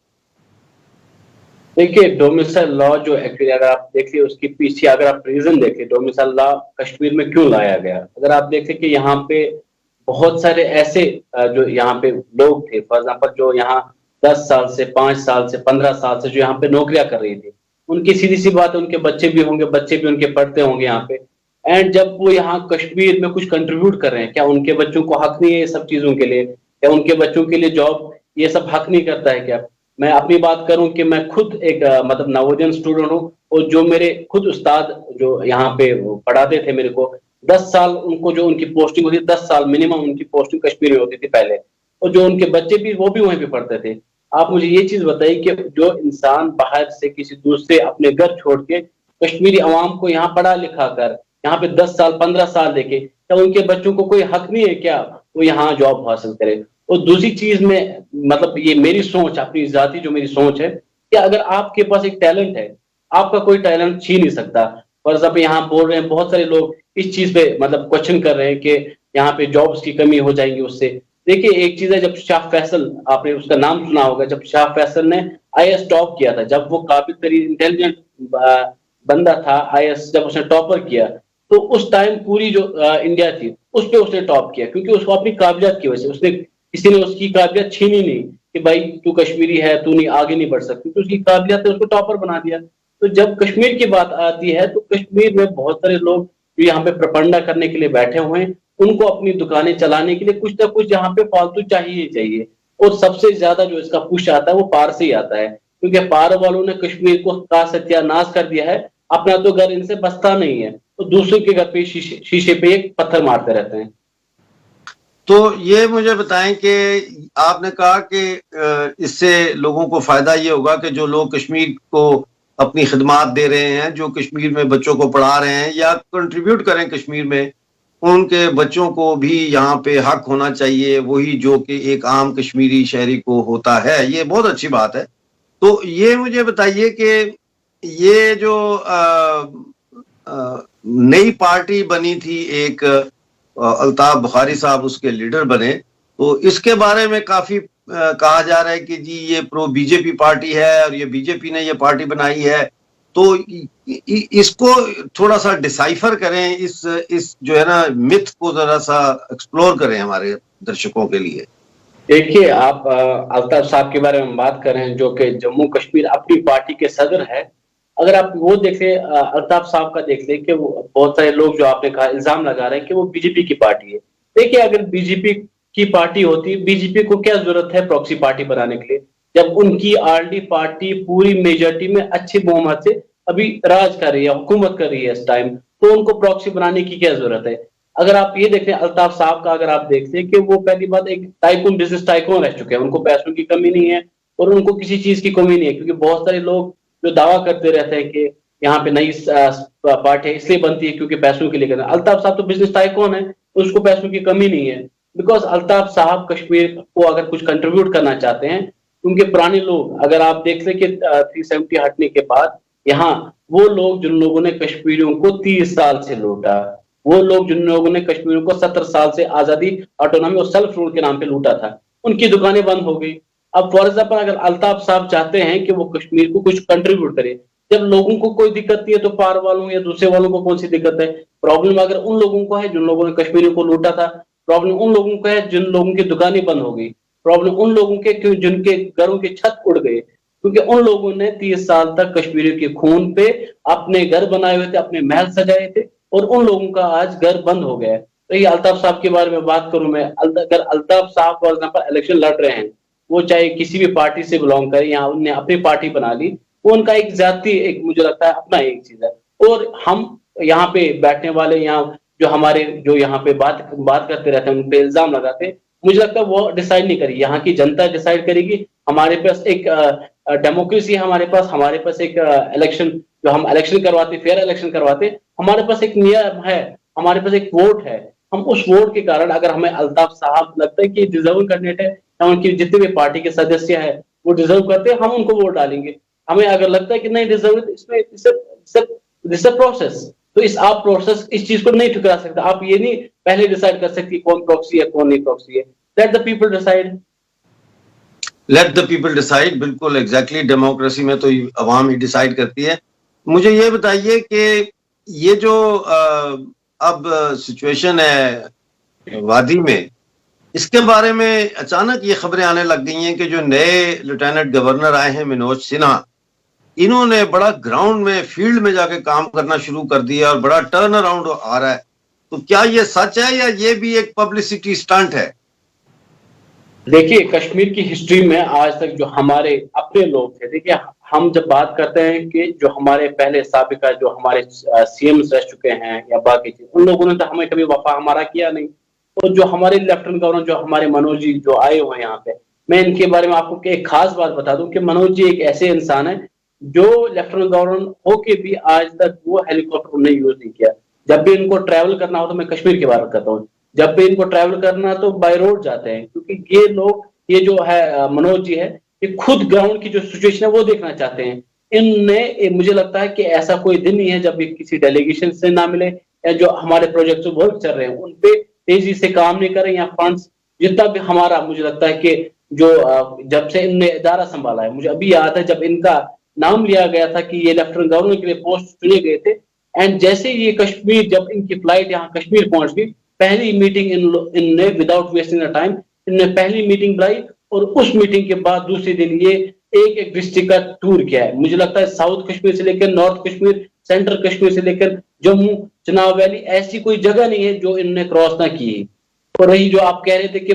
देखिए, डोमिसाइल लॉ जो एक्चुअली अगर आप देखिए उसके पीछे अगर आप रीजन देखिए डोमिसाइल लॉ कश्मीर में क्यों लाया गया। अगर आप देखें कि यहाँ पे बहुत सारे ऐसे जो यहाँ पे लोग थे, फॉर एग्जाम्पल जो यहाँ 10 साल से 5 साल से 15 साल से जो यहाँ पे नौकरियां कर रही थी, उनकी सीधी सी बात है उनके बच्चे भी होंगे, बच्चे भी उनके पढ़ते होंगे यहाँ पे, एंड जब वो यहाँ कश्मीर में कुछ कंट्रीब्यूट कर रहे हैं, क्या उनके बच्चों को हक नहीं है ये सब चीजों के लिए? क्या उनके बच्चों के लिए जॉब ये सब हक नहीं करता है क्या? मैं अपनी बात करूं कि मैं खुद एक मतलब नवोदय स्टूडेंट हूँ, और जो मेरे खुद उस्ताद जो यहाँ पे पढ़ाते थे मेरे को 10 साल उनको जो उनकी पोस्टिंग होती थी, 10 साल मिनिमम उनकी पोस्टिंग कश्मीर में होती थी पहले, और जो उनके बच्चे भी वो भी वहीं पे पढ़ते थे। आप मुझे ये चीज बताइए कि जो इंसान बाहर से किसी दूसरे अपने घर छोड़ के कश्मीरी अवाम को यहाँ पढ़ा लिखा कर यहाँ पे 10 साल 15 साल देके, क्या उनके बच्चों को कोई हक नहीं है क्या वो यहाँ जॉब हासिल करे? और दूसरी चीज में मतलब ये मेरी सोच, अपनी जाती जो मेरी सोच है कि अगर आपके पास एक टैलेंट है, आपका कोई टैलेंट छीन नहीं सकता। फॉर एग्जाम्पल यहाँ बोल रहे हैं बहुत सारे लोग इस चीज पे मतलब क्वेश्चन कर रहे हैं कि यहाँ पे जॉब्स की कमी हो जाएंगी उससे। देखिए, एक चीज है, जब शाह फैसल, आपने उसका नाम सुना होगा, जब शाह फैसल ने IAS टॉप किया था, जब वो काबिल तरीन इंटेलिजेंट बंदा था, IAS जब उसने टॉपर किया, तो उस टाइम पूरी जो इंडिया थी उस पर उसने टॉप किया, क्योंकि उसको अपनी काबिलियत की वजह से उसने किसी ने उसकी काबिलियत छीनी नहीं कि भाई तू कश्मीरी है, तू नहीं आगे नहीं बढ़ सकती, तो उसकी काबिलियत ने उसको टॉपर बना दिया। तो जब कश्मीर की बात आती है तो कश्मीर में बहुत सारे लोग जो यहाँ पे प्रपंडा करने के लिए बैठे हुए हैं, उनको अपनी दुकानें चलाने के लिए कुछ ना कुछ यहाँ पे फालतू चाहिए। और सबसे ज्यादा जो इसका पुश आता है वो पार से ही आता है, क्योंकि पार वालों ने कश्मीर को का सत्यानाश कर दिया है। अपना तो घर इनसे बसता नहीं है, तो दूसरे के घर पे शीशे पे एक पत्थर मारते रहते हैं। तो ये मुझे बताएं कि आपने कहा कि इससे लोगों को फायदा ये होगा कि जो लोग कश्मीर को अपनी खिदमात दे रहे हैं, जो कश्मीर में बच्चों को पढ़ा रहे हैं या कंट्रीब्यूट करें कश्मीर में, उनके बच्चों को भी यहाँ पे हक होना चाहिए, वही जो कि एक आम कश्मीरी शहरी को होता है। ये बहुत अच्छी बात है। तो ये मुझे बताइए कि ये जो नई पार्टी बनी थी, एक अल्ताफ बुखारी साहब उसके लीडर बने, तो इसके बारे में काफी कहा जा रहा है कि जी ये प्रो बीजेपी पार्टी है और ये बीजेपी ने ये पार्टी बनाई है। तो इसको थोड़ा सा डिसाइफर करें, इस जो है ना मिथ को जरा सा एक्सप्लोर करें हमारे दर्शकों के लिए। देखिए, आप अल्ताफ साहब के बारे में बात कर रहे हैं, जो कि जम्मू कश्मीर अपनी पार्टी के सदर है। अगर आप वो देखें, अल्ताफ साहब का देख लें कि वो बहुत सारे लोग जो आपने कहा इल्जाम लगा रहे हैं कि वो बीजेपी की पार्टी है। देखिए, अगर बीजेपी की पार्टी होती, बीजेपी को क्या जरूरत है प्रॉक्सी पार्टी बनाने के लिए, जब उनकी आरडी पार्टी पूरी मेजॉरिटी में अच्छे बहुमत से अभी राज कर रही है, हुकूमत कर रही है इस टाइम, तो उनको प्रॉक्सी बनाने की क्या जरूरत है? अगर आप ये देखें अल्ताफ साहब का, अगर आप देखते हैं कि वो पहली बात एक टाइकून, बिजनेस टाइकून रह चुके हैं, उनको पैसों की कमी नहीं है और उनको किसी चीज की कमी नहीं है, क्योंकि बहुत सारे लोग जो दावा करते रहते हैं कि यहाँ पे नई पार्टी इसलिए बनती है क्योंकि पैसों के लिए करना। अल्ताफ साहब तो बिजनेस टाइकून है, उसको पैसों की कमी नहीं है, बिकॉज अल्ताफ साहब कश्मीर को अगर कुछ कंट्रीब्यूट करना चाहते हैं, क्योंकि पुराने लोग अगर आप देख लें कि 370 हटने के बाद यहाँ वो लोग जिन लोगों ने कश्मीरियों को 30 साल से लूटा, वो लोग जिन लोगों ने कश्मीरियों को 70 साल से आजादी, ऑटोनॉमी और सेल्फ रूल के नाम पे लूटा था, उनकी दुकानें बंद हो गई। अब फॉर एग्जाम्पल अगर अल्ताफ साहब चाहते हैं कि वो कश्मीर को कुछ कंट्रीब्यूट करे, जब लोगों को कोई दिक्कत नहीं है तो पार वालों या दूसरे वालों को कौन सी दिक्कत है? प्रॉब्लम अगर उन लोगों को है जिन लोगों ने कश्मीरियों को लूटा था, प्रॉब्लम उन लोगों को है जिन लोगों की दुकानें बंद हो गई, प्रॉब्लम उन लोगों के जिनके घरों के छत उड़ गए, क्योंकि उन लोगों ने 30 साल तक कश्मीरियों के खून पे अपने घर बनाए हुए थे, अपने महल सजाए थे, और उन लोगों का आज घर बंद हो गया है। तो ये अल्ताफ साहब के बारे में बात करूं मैं, अगर अल्ताफ साहब फॉर एग्जाम्पल इलेक्शन लड़ रहे हैं, वो चाहे किसी भी पार्टी से बिलोंग करें या उनने अपनी पार्टी बना ली, वो उनका एक जाति, एक मुझे लगता है अपना एक चीज है। और हम यहाँ पे बैठने वाले, यहाँ जो हमारे जो यहाँ पे बात करते रहते हैं, उन पे इल्जाम लगाते हैं, मुझे लगता है वो डिसाइड नहीं करेगी, यहाँ की जनता डिसाइड करेगी। हमारे पास एक डेमोक्रेसी है, हमारे पास एक इलेक्शन, जो हम इलेक्शन करवाते, फेयर इलेक्शन करवाते, हमारे पास एक नियम है, हमारे पास एक वोट है। हम उस वोट के कारण अगर हमें अल्ताफ साहब लगता है कि डिजर्व कैंडिडेट है, या उनकी जितने भी पार्टी के सदस्य है वो डिजर्व करते हैं, हम उनको वोट डालेंगे। हमें अगर लगता है कि नहीं डिजर्व, इसमें दिस प्रोसेस, तो आप प्रोसेस इस चीज को नहीं ठुकरा सकते। आप ये नहीं पहले डिसाइड कर सकते कौन प्रॉक्सी है कौन नहीं प्रॉक्सी है। Let the people decide. Let the people decide, बिल्कुल एग्जैक्टली। डेमोक्रेसी में तो अवाम ही डिसाइड करती है। मुझे ये बताइए कि ये जो अब सिचुएशन है वादी में, इसके बारे में अचानक ये खबरें आने लग गई हैं कि जो नए लेफ्टिनेंट गवर्नर आए हैं मनोज सिन्हा, इन्होंने बड़ा ग्राउंड में, फील्ड में जाके काम करना शुरू कर दिया और बड़ा टर्न अराउंड आ रहा है। तो क्या ये सच है या ये भी एक पब्लिसिटी स्टंट है? देखिए, कश्मीर की हिस्ट्री में आज तक जो हमारे अपने लोग थे, देखिए हम जब बात करते हैं कि जो हमारे पहले साबिका जो हमारे सीएम्स रह चुके हैं या बाकी चीज, उन लोगों ने तो हमें कभी वफा हमारा किया नहीं। तो जो हमारे लेफ्टिनेंट गवर्नर, जो हमारे मनोज जी जो आए हुए हैं यहाँ पे, मैं इनके बारे में आपको एक खास बात बता दूं कि मनोज जी एक ऐसे इंसान है जो लेफ्टिनेंट गवर्नर होके भी आज तक वो हेलीकॉप्टर उन्होंने यूज नहीं किया। जब भी इनको ट्रैवल करना हो, तो मैं कश्मीर की बात करता हूँ, जब भी इनको ट्रैवल करना तो बाय रोड जाते हैं, क्योंकि ये लोग, ये जो है मनोज जी है, ये खुद ग्राउंड की जो सिचुएशन है वो देखना चाहते हैं। इनने, मुझे लगता है कि ऐसा कोई दिन नहीं है जब भी किसी डेलीगेशन से ना मिले, या जो हमारे प्रोजेक्ट वर्क चल रहे हैं उन पे तेजी से काम नहीं करें, या फंड्स जितना भी हमारा, मुझे लगता है कि जो जब से इनने इदारा संभाला है, मुझे अभी याद है जब इनका नाम लिया गया था कि ये लेफ्टिनेंट गवर्नर के लिए पोस्ट चुने गए थे, एंड जैसे ये कश्मीर, जब इनकी फ्लाइट यहाँ कश्मीर पहुंच गई, पहली मीटिंग इनने विदाउट वेस्टिंग द टाइम इनने पहली मीटिंग बुलाई, और उस मीटिंग के बाद दूसरे दिन ये एक डिस्ट्रिक्ट का टूर किया है। मुझे लगता है साउथ कश्मीर से लेकर नॉर्थ कश्मीर, सेंट्रल कश्मीर से लेकर जम्मू, चनाब वैली, ऐसी कोई जगह नहीं है जो इनने क्रॉस ना की है। और रही जो आप कह रहे थे कि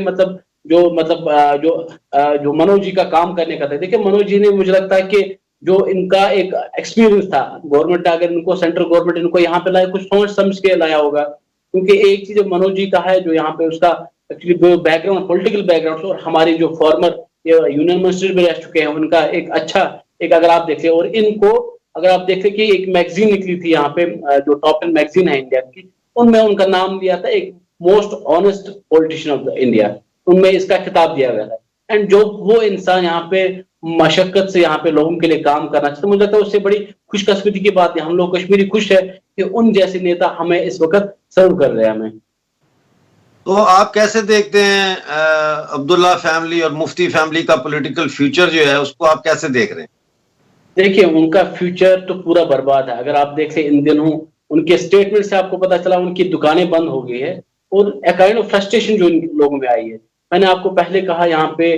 जो मनोज जी का काम करने का था, देखिए मनोज जी ने, मुझे लगता है कि जो इनका एक एक्सपीरियंस था, गवर्नमेंट अगर इनको, सेंट्रल गवर्नमेंट इनको यहाँ पे लाया, कुछ सोच समझ के लाया होगा। क्योंकि एक चीज मनोज जी का है जो यहाँ पे उसका एक्चुअली बैकग्राउंड, पॉलिटिकल बैकग्राउंड, और हमारे जो फॉर्मर यूनियन मिनिस्टर भी रह चुके हैं, उनका एक अच्छा एक, अगर आप देखें, और इनको अगर आप देखें कि एक मैगजीन निकली थी यहाँ पे, जो टॉप 10 मैगजीन है इंडिया की, उनमें उनका नाम दिया था एक most honest politician of India, उनमें इसका खिताब दिया गया था। एंड जो वो इंसान यहाँ पे मशक्कत से यहाँ पे लोगों के लिए काम करना चाहते, मुझे लगता है उससे बड़ी खुशकिस्मती की बात है। हम लोग कश्मीरी खुश है कि उन जैसे नेता हमें इस वक्त सर्व कर रहे हैं हमें। तो आप कैसे देखते हैं अब्दुल्ला फैमिली और मुफ्ती फैमिली का पॉलिटिकल फ्यूचर जो है, उसको आप कैसे देख रहे हैं? देखिए, उनका फ्यूचर तो पूरा बर्बाद है। अगर आप देखें इन दिनों उनके स्टेटमेंट से आपको पता चला उनकी दुकानें बंद हो गई है, और एक काइंड ऑफ फ्रस्ट्रेशन जो इन लोगों में आई है। मैंने आपको पहले कहा, यहाँ पे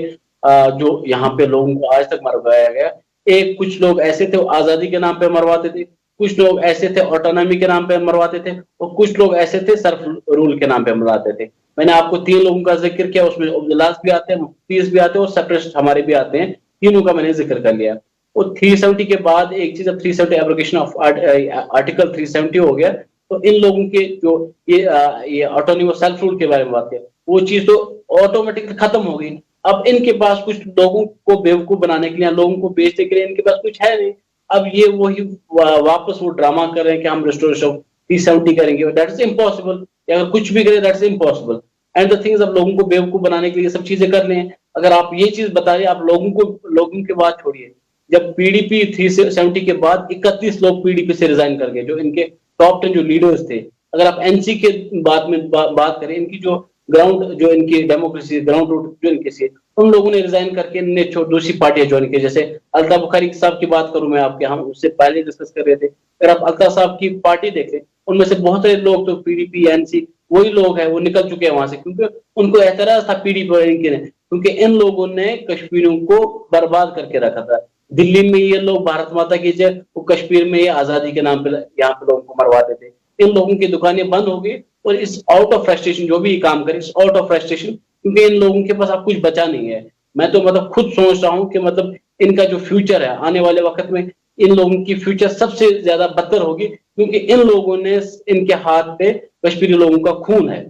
जो यहाँ पे लोगों को आज तक मरवाया गया, एक कुछ लोग ऐसे थे वो आजादी के नाम पे मरवाते थे, कुछ लोग ऐसे थे ऑटोनॉमी के नाम पे मरवाते थे, और कुछ लोग ऐसे थे सर्फ रूल के नाम पे मरवाते थे। मैंने आपको 3 लोगों का जिक्र किया, उसमें अब्दुल्लास भी आते हैं, मुफ्तीस भी आते हैं, और सेपरेटिस्ट हमारे भी आते हैं। तीनों का मैंने जिक्र कर लिया। और 370 के बाद एक चीज, अब 370 एब्रोगेशन ऑफ आर्टिकल 370 हो गया, तो इन लोगों के जो ये ऑटोनॉमी सेल्फ रूल के बारे में बात है, वो चीज तो ऑटोमेटिकली खत्म हो गई। अब इनके पास कुछ लोगों को बेवकूफ बनाने के लिए, लोगों को बेचने के लिए इनके पास कुछ है नहीं। अब ये वही वापस वो ड्रामा कर रहे हैं कि हम रिस्टोरेशन ऑफ 370 करेंगे, दैट इज इम्पॉसिबल। अगर कुछ भी करें that is impossible. And the things, अब लोगों को बेवकूफ बनाने के लिए सब चीजें कर रहे हैं। अगर आप ये चीज बता रहे, आप लोगों की बात छोड़िए, जब पीडीपी 370 के बाद 31 लोग पीडीपी से रिजाइन कर गए, जो इनके टॉप 10 जो लीडर्स थे। अगर आप एनसी के बाद में बात करें, इनकी जो ग्राउंड जो इनकी डेमोक्रेसी, ग्राउंड रूट जो इनकी सी, उन लोगों ने रिजाइन करके इनने दूसरी पार्टियां ज्वाइन की। जैसे अल्ताफ बुखारी साहब की बात करूं मैं आपके, हम उससे पहले डिस्कस कर रहे थे, अगर आप अल्ताफ साहब की पार्टी देखें, उनमें से बहुत सारे लोग तो पीडीपी एनसी वही लोग हैं, वो निकल चुके हैं वहां से, क्योंकि उनको एतराज था पीडीपी और इनके ने, क्योंकि इन लोगों ने कश्मीरियों को बर्बाद करके रखा था। दिल्ली में ये लोग भारत माता की जय, वो कश्मीर में ये आजादी के नाम पे यहाँ पे लोगों को मरवाते थे। इन लोगों की दुकानें बंद हो गई और इस आउट ऑफ फ्रस्ट्रेशन जो भी काम करे, इस आउट ऑफ फ्रस्ट्रेशन, क्योंकि इन लोगों के पास अब कुछ बचा नहीं है। मैं तो मतलब खुद सोच रहा हूँ कि मतलब इनका जो फ्यूचर है आने वाले वक्त में, इन लोगों की फ्यूचर सबसे ज्यादा बदतर होगी, क्योंकि इन लोगों ने, इनके हाथ पे कश्मीरी लोगों का खून है।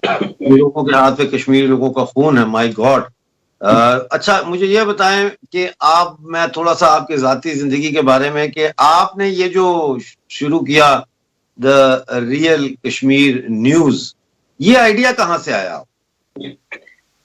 लोगों के हाथ पे कश्मीरी लोगों का खून है, माय गॉड। अच्छा, मुझे ये बताएं कि आप, मैं थोड़ा सा आपकी जाती जिंदगी के बारे में, कि आपने ये जो शुरू किया द रियल कश्मीर न्यूज, ये आइडिया कहाँ से आया?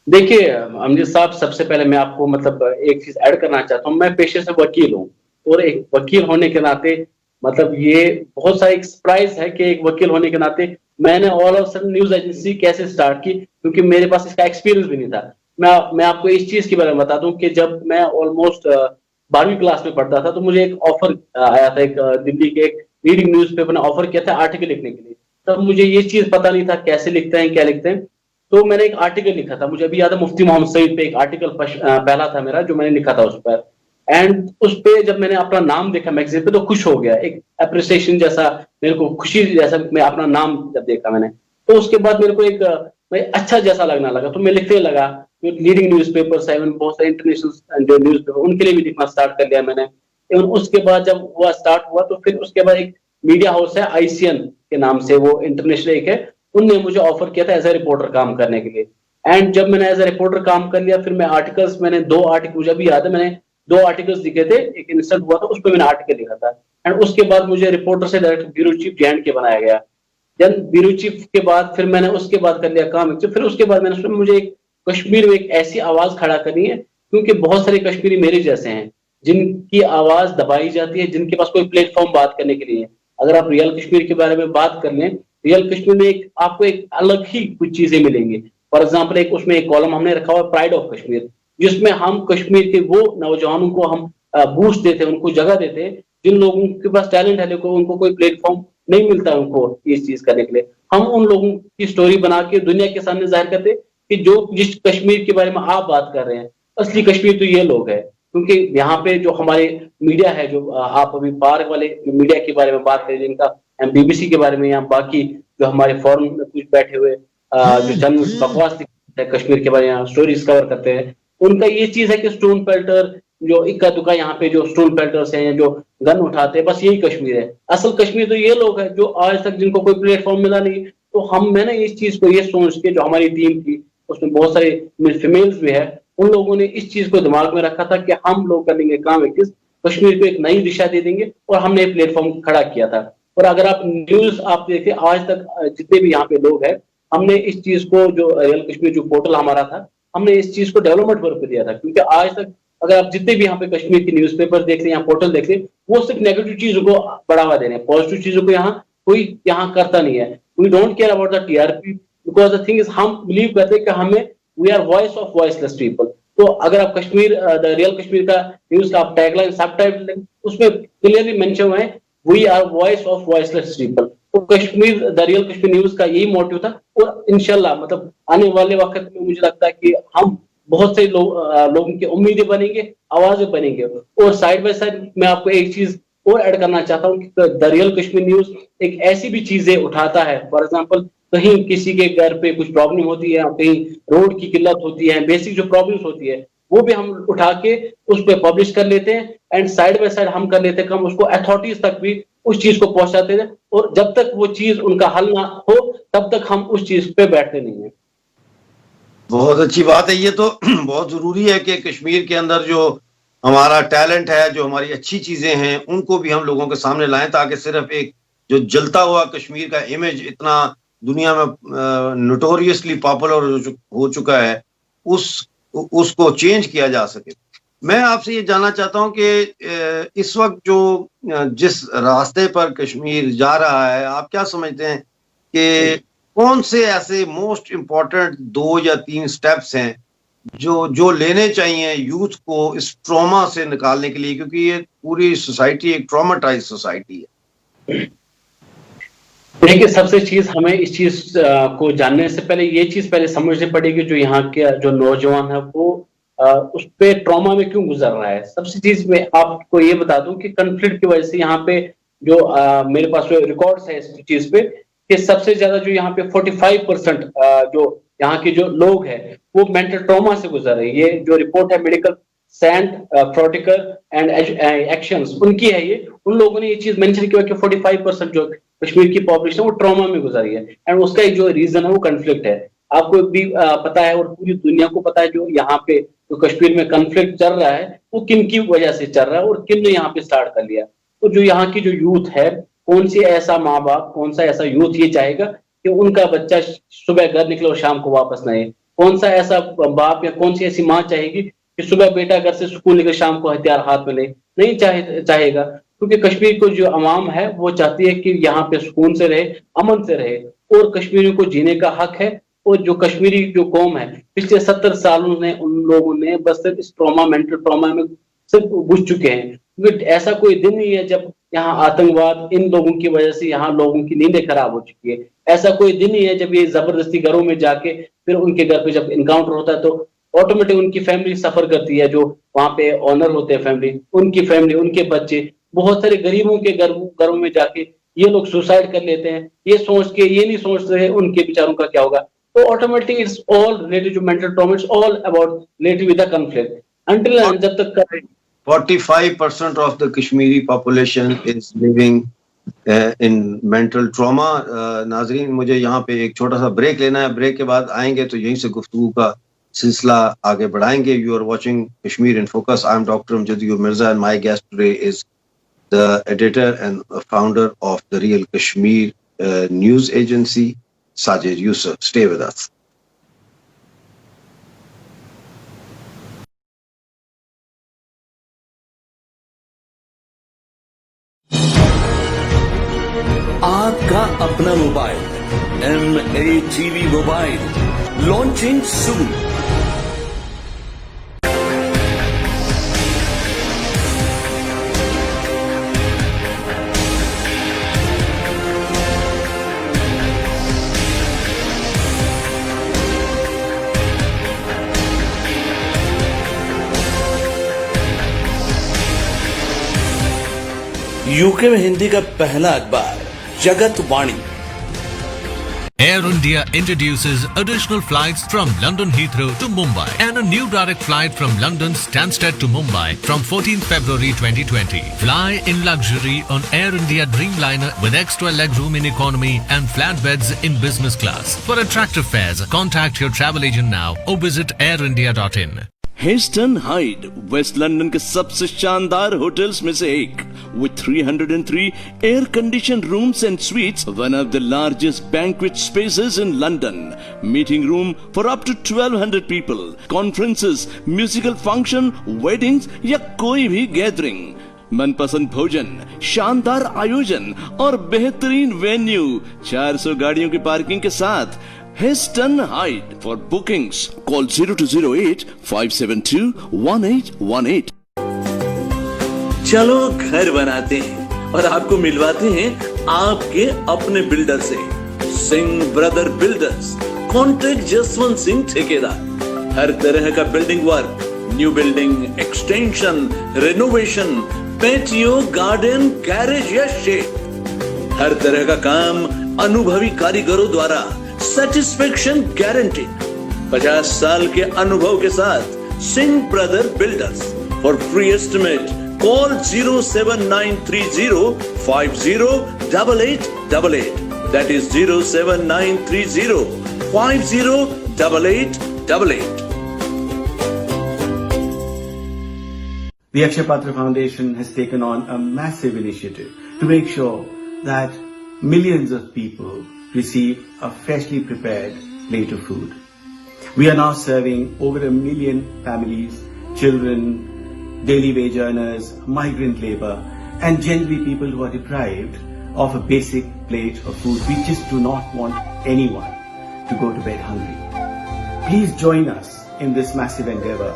देखिए अमजद साहब, सबसे पहले मैं आपको मतलब एक चीज ऐड करना चाहता हूँ। मैं पेशे से वकील हूँ, और एक वकील होने के नाते मतलब ये बहुत सारा एक सरप्राइज है कि एक वकील होने के नाते मैंने all of sudden news agency कैसे स्टार्ट की, क्योंकि मेरे पास इसका एक्सपीरियंस भी नहीं था। मैं आपको इस चीज के बारे में बता दूं कि जब मैं ऑलमोस्ट 12वीं क्लास में पढ़ता था, तो मुझे एक ऑफर आया था, एक दिल्ली के एक लीडिंग न्यूज़पेपर ने ऑफर किया था आर्टिकल लिखने के लिए। तब मुझे ये चीज पता नहीं था कैसे लिखते हैं, क्या लिखते हैं। तो मैंने एक आर्टिकल लिखा था, मुझे अभी याद है, मुफ्ती मोहम्मद सईद पे एक आर्टिकल पहला था मेरा जो मैंने लिखा था उस पर। एंड उस पे जब मैंने अपना नाम देखा मैगजीन पे, तो खुश हो गया, एक अप्रिसिएशन जैसा, मेरे को खुशी जैसा, मैं अपना नाम जब देखा मैंने, तो उसके बाद मेरे को एक अच्छा जैसा लगना लगा, तो मैं लिखने लगा। जो लीडिंग न्यूज़पेपर्स है, बहुत सारे इंटरनेशनल जो न्यूज़पेपर, उनके लिए भी लिखना स्टार्ट कर लिया मैंने। एवं उसके बाद जब वो स्टार्ट हुआ, तो फिर उसके बाद एक मीडिया हाउस है आईसीएन के नाम से, वो इंटरनेशनल एक है, उनने मुझे ऑफर किया था एज ए रिपोर्टर काम करने के लिए। एंड जब मैंने एज ए रिपोर्टर काम कर लिया, फिर मैं आर्टिकल्स, मैंने 2 आर्टिकल, मुझे अभी याद है, मैंने 2 आर्टिकल्स लिखे थे। एक इंसिडेंट हुआ था, उस पर मैंने आर्टिकल लिखा था। एंड उसके बाद मुझे रिपोर्टर से डायरेक्ट ब्यूरो चीफ जे बनाया गया। देन ब्यूरो चीफ के बाद फिर मैंने उसके बाद कर लिया काम, फिर उसके बाद मैंने सोचा मुझे एक कश्मीर में एक ऐसी आवाज खड़ा करनी है, क्योंकि बहुत सारे कश्मीरी मेरे जैसे हैं जिनकी आवाज दबाई जाती है, जिनके पास कोई प्लेटफॉर्म बात करने के लिए है। अगर आप रियल कश्मीर के बारे में बात कर लें, रियल कश्मीर में एक आपको एक अलग ही कुछ चीजें मिलेंगी। फॉर एग्जाम्पल, एक उसमें एक कॉलम हमने रखा हुआ प्राइड ऑफ कश्मीर, जिसमें हम कश्मीर के वो नौजवानों को हम बूस्ट देते हैं, उनको जगह देते हैं, जिन लोगों के पास टैलेंट है लेकिन उनको कोई प्लेटफॉर्म नहीं मिलता है उनको इस चीज करने के लिए। हम उन लोगों की स्टोरी बना के दुनिया के सामने जाहिर करते हैं कि जो जिस कश्मीर के बारे में आप बात कर रहे हैं, असली कश्मीर तो ये लोग है। क्योंकि यहाँ पे जो हमारे मीडिया है, जो आप अभी बाहर वाले मीडिया के बारे में बात करें, जिनका बीबीसी के बारे में या बाकी जो हमारे फॉरेन में कुछ बैठे हुए जो जर्नलिस्ट बकवास लिखते हैं कश्मीर के बारे में, स्टोरीज कवर करते हैं, उनका ये चीज है कि स्टोन पेल्टर, जो इक्का दुक्का यहाँ पे जो स्टोन पेल्टर्स हैं या जो गन उठाते हैं, बस यही कश्मीर है। असल कश्मीर तो ये लोग हैं जो आज तक जिनको कोई प्लेटफॉर्म मिला नहीं। तो मैंने इस चीज को ये सोच के, जो हमारी टीम थी उसमें बहुत सारे फीमेल्स भी है, उन लोगों ने इस चीज को दिमाग में रखा था कि हम लोग करेंगे काम एक चीज, कश्मीर को एक नई दिशा दे देंगे, और हमने एक प्लेटफॉर्म खड़ा किया था। और अगर आप न्यूज आप देखें, आज तक जितने भी यहाँ पे लोग हैं, हमने इस चीज को, जो रियल कश्मीर जो पोर्टल हमारा था, हमने इस चीज को डेवलपमेंट वर्क पे दिया था। क्योंकि आज तक अगर आप जितने भी यहाँ पे कश्मीर की न्यूज़पेपर देख लें या पोर्टल देख लें, वो सिर्फ नेगेटिव चीजों को बढ़ावा दे रहे हैं, पॉजिटिव चीजों को यहाँ कोई यहाँ करता नहीं है। We don't care about the TRP, because the thing is, हम बिलीव करते हैं कि हमें, we are voice of voiceless people. तो अगर आप कश्मीर, द रियल कश्मीर का न्यूज का आप टैगलाइन, सब टाइटल, उसमें क्लियरली मेंशन हुआ है, we are voice of voiceless people. तो Kashmir, the real Kashmir news का यही मोटिव था। और इंशाल्लाह मतलब आने वाले वक्त में मुझे लगता है कि हम बहुत से लोगों की उम्मीदें बनेंगे, आवाजें बनेंगे। और साइड बाय साइड मैं आपको एक चीज और ऐड करना चाहता हूँ कि द रियल कश्मीर न्यूज एक ऐसी भी चीजें उठाता है, फॉर एग्जाम्पल कहीं किसी के घर पे कुछ प्रॉब्लम होती है, कहीं रोड की किल्लत होती है, बेसिक जो प्रॉब्लम्स होती है, वो भी हम उठा के उस पर पब्लिश कर लेते हैं। एंड साइड बाय साइड हम कर लेते हैं, हम उसको अथॉरिटीज तक भी उस चीज को पहुंचाते हैं, और जब तक वो चीज उनका हल ना हो तब तक हम उस चीज पे बैठते नहीं है। बहुत अच्छी बात है। ये तो बहुत जरूरी है कि कश्मीर के अंदर जो हमारा टैलेंट है, जो हमारी अच्छी चीजें हैं, उनको भी हम लोगों के सामने लाएं, ताकि सिर्फ एक जो जलता हुआ कश्मीर का इमेज इतना दुनिया में नोटोरियसली पॉपुलर हो चुका है, उसको चेंज किया जा सके। मैं आपसे ये जानना चाहता हूं कि इस वक्त जो जिस रास्ते पर कश्मीर जा रहा है, आप क्या समझते हैं कि कौन से ऐसे मोस्ट इम्पोर्टेंट 2 या 3 स्टेप्स हैं जो लेने चाहिए यूथ को इस ट्रॉमा से निकालने के लिए, क्योंकि ये पूरी सोसाइटी एक ट्रॉमाटाइज सोसाइटी है। देखिए, सबसे चीज हमें इस चीज को जानने से पहले ये चीज पहले समझनी पड़ेगी, जो यहाँ के जो नौजवान है वो उस पे ट्रॉमा में क्यों गुजर रहा है। सबसे चीज मैं आपको ये बता दूं कि कन्फ्लिक्ट की वजह से यहाँ पे जो मेरे पास जो रिकॉर्ड्स है इस चीज पे, कि सबसे ज्यादा जो यहाँ पे 45% जो यहाँ के जो लोग हैं वो मेंटल ट्रॉमा से गुजर रहे हैं। ये जो रिपोर्ट है मेडिकल सैंड प्रोटिकर एंड एक्शंस उनकी है, ये उन लोगों ने ये चीज मेंशन किया कि 45% जो कश्मीर की पॉपुलेशन है वो ट्रॉमा में गुजर रही है, एंड उसका एक जो रीजन है वो कन्फ्लिक्ट है। आपको भी पता है और पूरी दुनिया को पता है जो यहाँ पे जो कश्मीर में कन्फ्लिक्ट चल रहा है वो किन की वजह से चल रहा है और किन ने यहाँ पे स्टार्ट कर लिया। तो जो यहाँ की जो यूथ है, कौन सी ऐसा माँ बाप, कौन सा ऐसा यूथ ये चाहेगा कि उनका बच्चा सुबह घर निकले और शाम को वापस न आए? कौन सा ऐसा बाप या कौन सी ऐसी माँ चाहेगी कि सुबह बेटा घर से स्कूल निकले शाम को हथियार हाथ में ले? नहीं चाहेगा, क्योंकि कश्मीर को जो अवाम है वो चाहती है कि यहाँ पे सुकून से रहे, अमन से रहे, और कश्मीरियों को जीने का हक है। और जो कश्मीरी जो कौम है पिछले 70 सालों ने उन लोगों ने बस सिर्फ इस ट्रॉमा, मेंटल ट्रॉमा में सिर्फ घुस चुके हैं, क्योंकि ऐसा कोई दिन नहीं है जब यहाँ आतंकवाद इन लोगों की वजह से यहाँ लोगों की नींदें खराब हो चुकी है। ऐसा कोई दिन नहीं है जब ये जबरदस्ती घरों में जाके फिर उनके घर पे जब इनकाउंटर होता है तो ऑटोमेटिक उनकी फैमिली सफर करती है, जो वहां पे ऑनर होते हैं फैमिली, उनकी फैमिली, उनके बच्चे, बहुत सारे गरीबों के घरों में जाके ये लोग सुसाइड कर लेते हैं, ये सोच के, ये नहीं सोच रहे उनके बेचारों का क्या होगा। तो automatic it's all related to mental trauma, it's all about related with the conflict. Until जब तक 45% of the Kashmiri population is living in mental trauma. नाजरीन, मुझे यहाँ पे एक छोटा सा ब्रेक लेना है, ब्रेक के बाद आएंगे तो यहीं से गुफ्तगू का सिलसिला आगे बढ़ाएंगे। You are watching Kashmir in focus. I am doctor Amjad Ayub Mirza and my guest today is the editor and founder of the Real Kashmir news agency, Sajid Yusuf. Stay with us. आपका अपना मोबाइल MATV मोबाइल लॉन्चिंग सून। UK में हिंदी का पहला अखबार जगत वाणी। Air India introduces additional flights from London Heathrow to Mumbai and a new direct flight from London Stansted to Mumbai from 14th February 2020. Fly in luxury on Air India Dreamliner with extra legroom in economy and flat beds in business class. For attractive fares, contact your travel agent now or visit airindia.in. Heston Hyde West London के सबसे शानदार hotels में से एक, with 303 air conditioned rooms and suites, one of the largest banquet spaces in London, meeting room for up to 1200 people, conferences, musical function, weddings या कोई भी gathering. मनपसंद भोजन, शानदार आयोजन और बेहतरीन वेन्यू, 400 गाड़ियों की पार्किंग के साथ। Heston Hyde. For bookings, call 0208 572 1818. चलो घर बनाते हैं और आपको मिलवाते हैं आपके अपने बिल्डर से। Singh brother builders, contract Jaswant Singh ठेकेदार। हर तरह का building work, new building, extension, renovation, patio, garden, garage या शेड, हर तरह का काम अनुभवी कारीगरों द्वारा, सेटिस्फेक्शन गारंटीड। 50 साल के अनुभव के साथ Singh brother builders. For free estimate call 07930 508888। That is 07930 508888। The Akshay Patra Foundation has taken on a massive initiative to make sure that millions of people receive a freshly prepared plate of food. We are now serving over 1 million families, children, daily wage earners, migrant labor, and generally people who are deprived of a basic plate of food. We just do not want anyone to go to bed hungry. Please join us in this massive endeavor.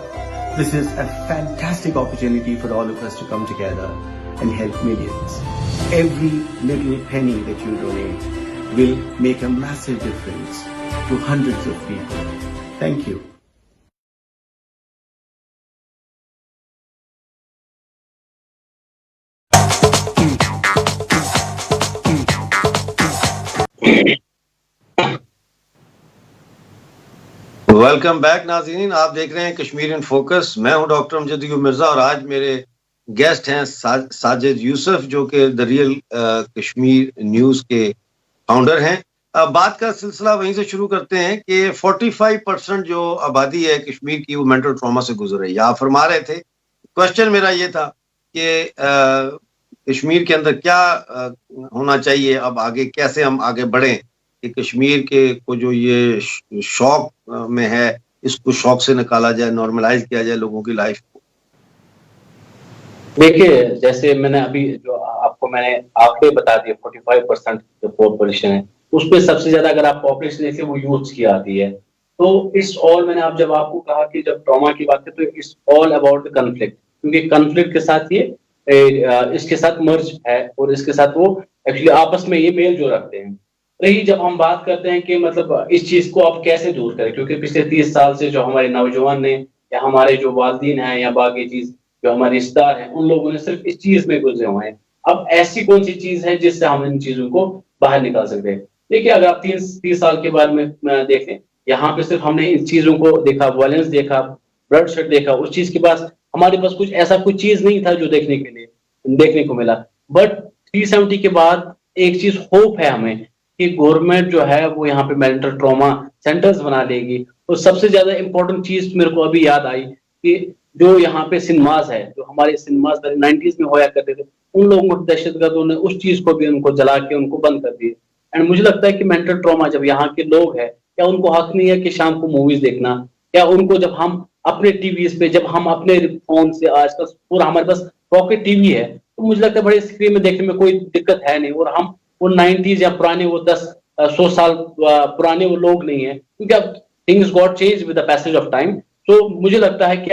This is a fantastic opportunity for all of us to come together and help millions. Every little penny that you donate will make a massive difference to hundreds of people. Thank you. Welcome back नाज़रीन, आप देख रहे हैं Kashmir in focus. मैं हूं doctor Amjad Ayub Mirza और आज मेरे गेस्ट हैं साजिद यूसुफ जो कि द रियल कश्मीर न्यूज़ के फाउंडर हैं। बात का सिलसिला वहीं से शुरू करते हैं कि 45% जो आबादी है कश्मीर की वो मेंटल ट्रॉमा से गुजर रही है। आप फरमा रहे थे, क्वेश्चन मेरा ये था कि कश्मीर के अंदर क्या होना चाहिए, अब आगे कैसे हम आगे बढ़ें कि कश्मीर के को जो ये शौक में है इसको शौक से निकाला जाए, नॉर्मलाइज किया जाए लोगों की लाइफ को। देखिए, जैसे मैंने अभी जो आपको मैंने आंकड़े बता दिए 45% जो पॉपुलेशन है उसमें सबसे ज्यादा अगर आप पॉपुलेशन देखें वो यूथ की आती है। तो इट्स ऑल, मैंने आप जब आपको कहा कि जब ट्रॉमा की बात है तो it's all about the conflict, क्योंकि कन्फ्लिक्ट के साथ ये इसके साथ मर्ज है और इसके साथ वो एक्चुअली आपस में ये मेल जो रखते हैं। रही जब हम बात करते हैं कि मतलब इस चीज को आप कैसे दूर करें, क्योंकि पिछले 30 साल से जो हमारे नौजवान ने या हमारे जो वालिदीन हैं या बाकी चीज जो हमारे रिश्तेदार हैं उन लोगों ने सिर्फ इस चीज में गुजरे हुए हैं। अब ऐसी कौन सी चीज है जिससे हम इन चीजों को बाहर निकाल सकते हैं? देखिए, अगर आप 30 साल के बारे में देखें, यहाँ पे सिर्फ हमने इन चीजों को देखा, वायलेंस देखा, ब्लड शेड देखा। उस चीज के पास हमारे पास कुछ ऐसा कुछ चीज नहीं था जो देखने को मिला। बट 370 के बाद एक चीज होप है हमें कि गवर्नमेंट जो है वो यहाँ पे मेंटल ट्रॉमा सेंटर्स बना लेगी। और सबसे ज्यादा इंपॉर्टेंट चीज मेरे को अभी याद आई कि जो यहाँ पे सिनेमाज है, जो हमारे सिनेमाज 90s में होया करते थे, उन लोगों को दहशतगर्दों ने उस चीज को भी उनको जला के उनको बंद कर दिए। एंड मुझे लगता है कि मेंटल ट्रॉमा जब यहाँ के लोग हैं, क्या उनको हक नहीं है कि शाम को मूवीज देखना? क्या उनको जब हम अपने टीवीज पे, जब हम अपने फोन से, आजकल पूरा हमारे पास पॉकेट टीवी है, तो मुझे लगता है बड़े स्क्रीन में देखने में कोई दिक्कत है नहीं। और हम वो 90s या पुराने वो 10-100 साल पुराने वो लोग नहीं है, क्योंकि अब things got change with the passage of time. तो मुझे लगता है कि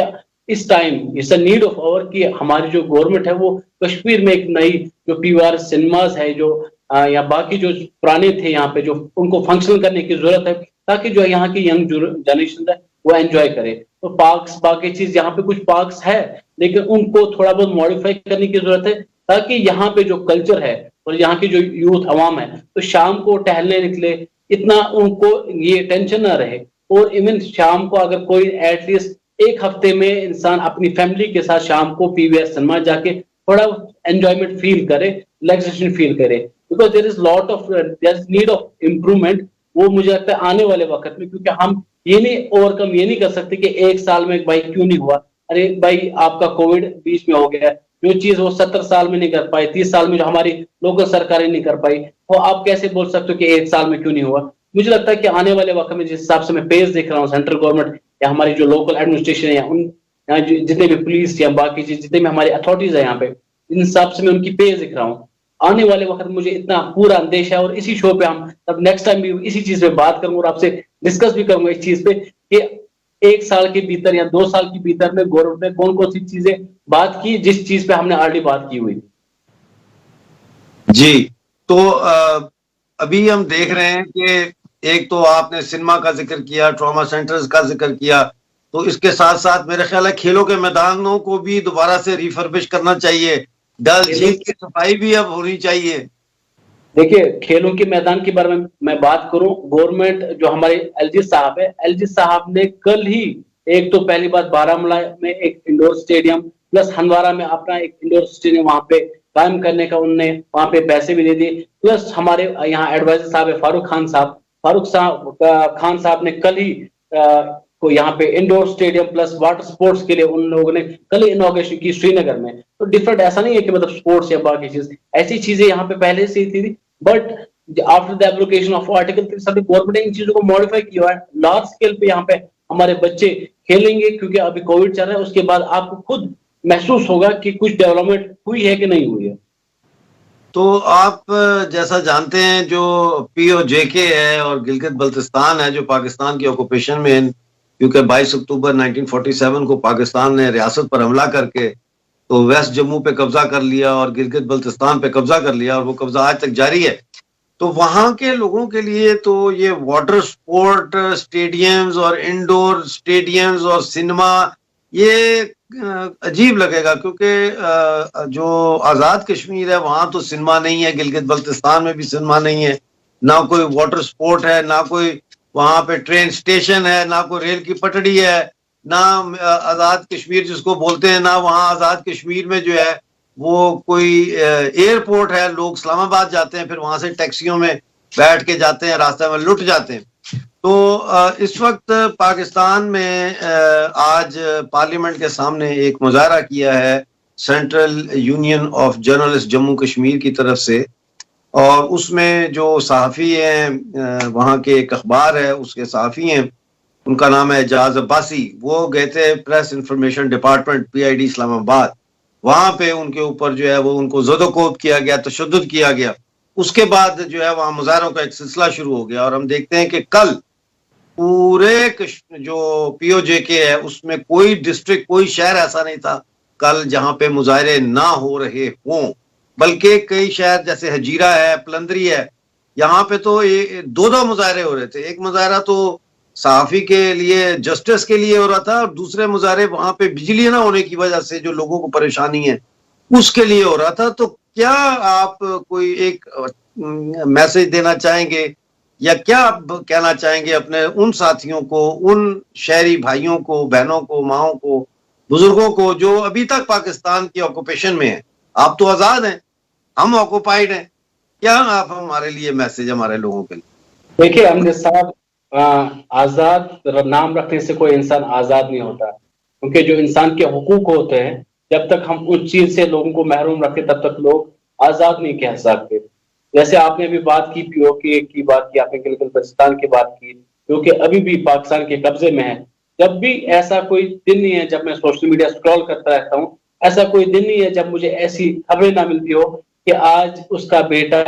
इस time it's a need of hour कि हमारी जो गवर्नमेंट है वो कश्मीर में एक नई जो पीवीआर सिनेमाज है जो या बाकी जो पुराने थे यहाँ पे, जो उनको फंक्शनल करने की जरूरत है ताकि जो यहाँ की यंग जनरेशन है वो एंजॉय करे। तो पार्क्स, बाकी चीज यहाँ पे कुछ पार्क्स है लेकिन उनको थोड़ा बहुत मॉडिफाई करने की जरूरत है ताकि यहाँ पे जो कल्चर है और यहाँ की जो यूथ अवाम है तो शाम को टहलने निकले, इतना उनको ये टेंशन ना रहे। और इवन शाम को अगर कोई एटलीस्ट एक हफ्ते में इंसान अपनी फैमिली के साथ शाम को पीवीआर सिनेमा जाके थोड़ा एंजॉयमेंट फील करे, रिलैक्सेशन फील करे, because there is need of improvement. वो मुझे लगता है आने वाले वक्त में, क्योंकि हम ये नहीं कर सकते कि एक साल में भाई क्यों नहीं हुआ, अरे भाई आपका कोविड बीच में हो गया, जो चीज वो 70 साल में नहीं कर पाई, 30 साल में जो हमारी लोकल सरकारें नहीं कर पाई, वो आप कैसे बोल सकते हो कि एक साल में क्यों नहीं हुआ? मुझे लगता है कि आने वाले वक्त में जिस हिसाब से मैं पेज देख रहा हूँ सेंट्रल गवर्नमेंट या हमारी जो लोकल एडमिनिस्ट्रेशन है या उन जितने भी पुलिस या बाकी चीज जितने भी हमारी अथॉरिटीज है यहाँ पे, इन हिसाब से मैं उनकी पेज देख रहा हूँ। आने वाले वक्त मुझे इतना पूरा अंदेशा है और इसी शो पे हम तब नेक्स्ट टाइम भी इसी चीज पे बात करूंगा और आपसे डिस्कस भी करूंगा इस चीज पे कि एक साल के भीतर या 2 साल के भीतर में गवर्नमेंट ने कौन कौन सी चीजें बात की जिस चीज पे हमने ऑलरेडी बात की हुई थी। जी, तो अभी हम देख रहे हैं कि एक तो आपने सिनेमा का जिक्र किया, ट्रॉमा सेंटर्स का जिक्र किया, तो इसके साथ साथ मेरा ख्याल है खेलों के मैदानों को भी दोबारा से रिफर्बिश करना चाहिए, डल झील की सफाई भी अब होनी चाहिए। देखिए, खेलों के मैदान के बारे में मैं बात करूं, गवर्नमेंट जो हमारे एलजी साहब है, एलजी साहब ने कल ही एक तो पहली बात बारामूला में एक इंडोर स्टेडियम प्लस हंदवारा में अपना एक इंडोर स्टेडियम वहां पे कायम करने का उनने वहां पे पैसे भी दे दिए। प्लस हमारे यहाँ एडवाइजर साहब है फारूक खान साहब ने कल ही को यहाँ पे indoor stadium plus water sports के लिए उन लोगों ने कल इनॉग्रेशन की श्रीनगर में। तो डिफरेंट ऐसा नहीं है कि मतलब स्पोर्ट्स या बाकी चीज, ऐसी चीजें यहाँ पे पहले से ही थी, but after the application of article 370 government ने इन चीजों को मॉडिफाई किया है। लार्ज स्केल पे यहाँ पे हमारे बच्चे खेलेंगे, क्योंकि अभी कोविड चल रहा है, उसके बाद आपको खुद महसूस होगा कि कुछ डेवलपमेंट हुई है कि नहीं हुई है। तो आप जैसा जानते हैं जो POJK है और गिलगित बल्तिस्तान है जो पाकिस्तान की ऑक्यूपेशन में है, क्योंकि 22 अक्टूबर 1947 को पाकिस्तान ने रियासत पर हमला करके तो वेस्ट जम्मू पे कब्जा कर लिया और गिलगित बल्तिस्तान पे कब्जा कर लिया और वो कब्जा आज तक जारी है। तो वहां के लोगों के लिए तो ये वाटर स्पोर्ट स्टेडियम्स और इंडोर स्टेडियम्स और सिनेमा ये अजीब लगेगा, क्योंकि जो आजाद कश्मीर है वहां तो सिनेमा नहीं है, गिलगित बल्तिस्तान में भी सिनेमा नहीं है, ना कोई वाटर स्पोर्ट है, ना कोई वहां पे ट्रेन स्टेशन है, ना कोई रेल की पटड़ी है, ना आजाद कश्मीर जिसको बोलते हैं, ना वहाँ आजाद कश्मीर में जो है वो कोई एयरपोर्ट है। लोग इस्लामाबाद जाते हैं, फिर वहां से टैक्सियों में बैठ के जाते हैं, रास्ते में लुट जाते हैं। तो इस वक्त पाकिस्तान में आज पार्लियामेंट के सामने एक मुजाहरा किया है central union of journalist Jammu Kashmir की तरफ से, और उसमें जो सहाफ़ी हैं वहाँ के एक अखबार है उसके सहाफ़ी हैं, उनका नाम है एजाज अब्बासी, वो गए थे press information department PID Islamabad, वहां पे उनके ऊपर जो है वो उनको ज़दोकोब किया गया, तशद्दुद किया गया। उसके बाद जो है वहाँ मुजाहरों का एक सिलसिला शुरू हो गया और हम देखते हैं कि कल पूरे जो POJK है उसमें कोई डिस्ट्रिक्ट कोई शहर ऐसा नहीं था कल जहाँ पे मुजाहरे ना हो रहे हों, बल्कि कई शहर जैसे हजीरा है, पलंदरी है, यहाँ पे तो 2 मुजाहरे हो रहे थे। एक मुजाहरा तो सहाफ़ी के लिए जस्टिस के लिए हो रहा था और दूसरे मुजाहरे वहां पे बिजली ना होने की वजह से जो लोगों को परेशानी है उसके लिए हो रहा था। तो क्या आप कोई एक मैसेज देना चाहेंगे या क्या आप कहना चाहेंगे अपने उन साथियों को, उन शहरी भाइयों को, बहनों को, माओं को, बुजुर्गों को जो अभी तक पाकिस्तान की ऑक्यूपेशन में है? आप तो आजाद हैं, हम ऑक्यूपाइड हैं, क्या आप हमारे लिए मैसेज हमारे लोगों के लिए? देखिए अमजद साहब, आजाद नाम रखने से कोई इंसान आजाद नहीं होता, क्योंकि जो इंसान के हुकूक होते हैं जब तक हम उस चीज से लोगों को महरूम रखें तब तक लोग आजाद नहीं कह सकते। जैसे आपने अभी बात की POK की बात की, आपने गिलगित बल्तिस्तान की बात की, क्योंकि अभी भी पाकिस्तान के कब्जे में है। जब भी ऐसा कोई दिन नहीं है, जब मैं सोशल मीडिया स्क्रॉल करता रहता हूँ, ऐसा कोई दिन नहीं है जब मुझे ऐसी खबरें ना मिलती हो कि आज उसका बेटा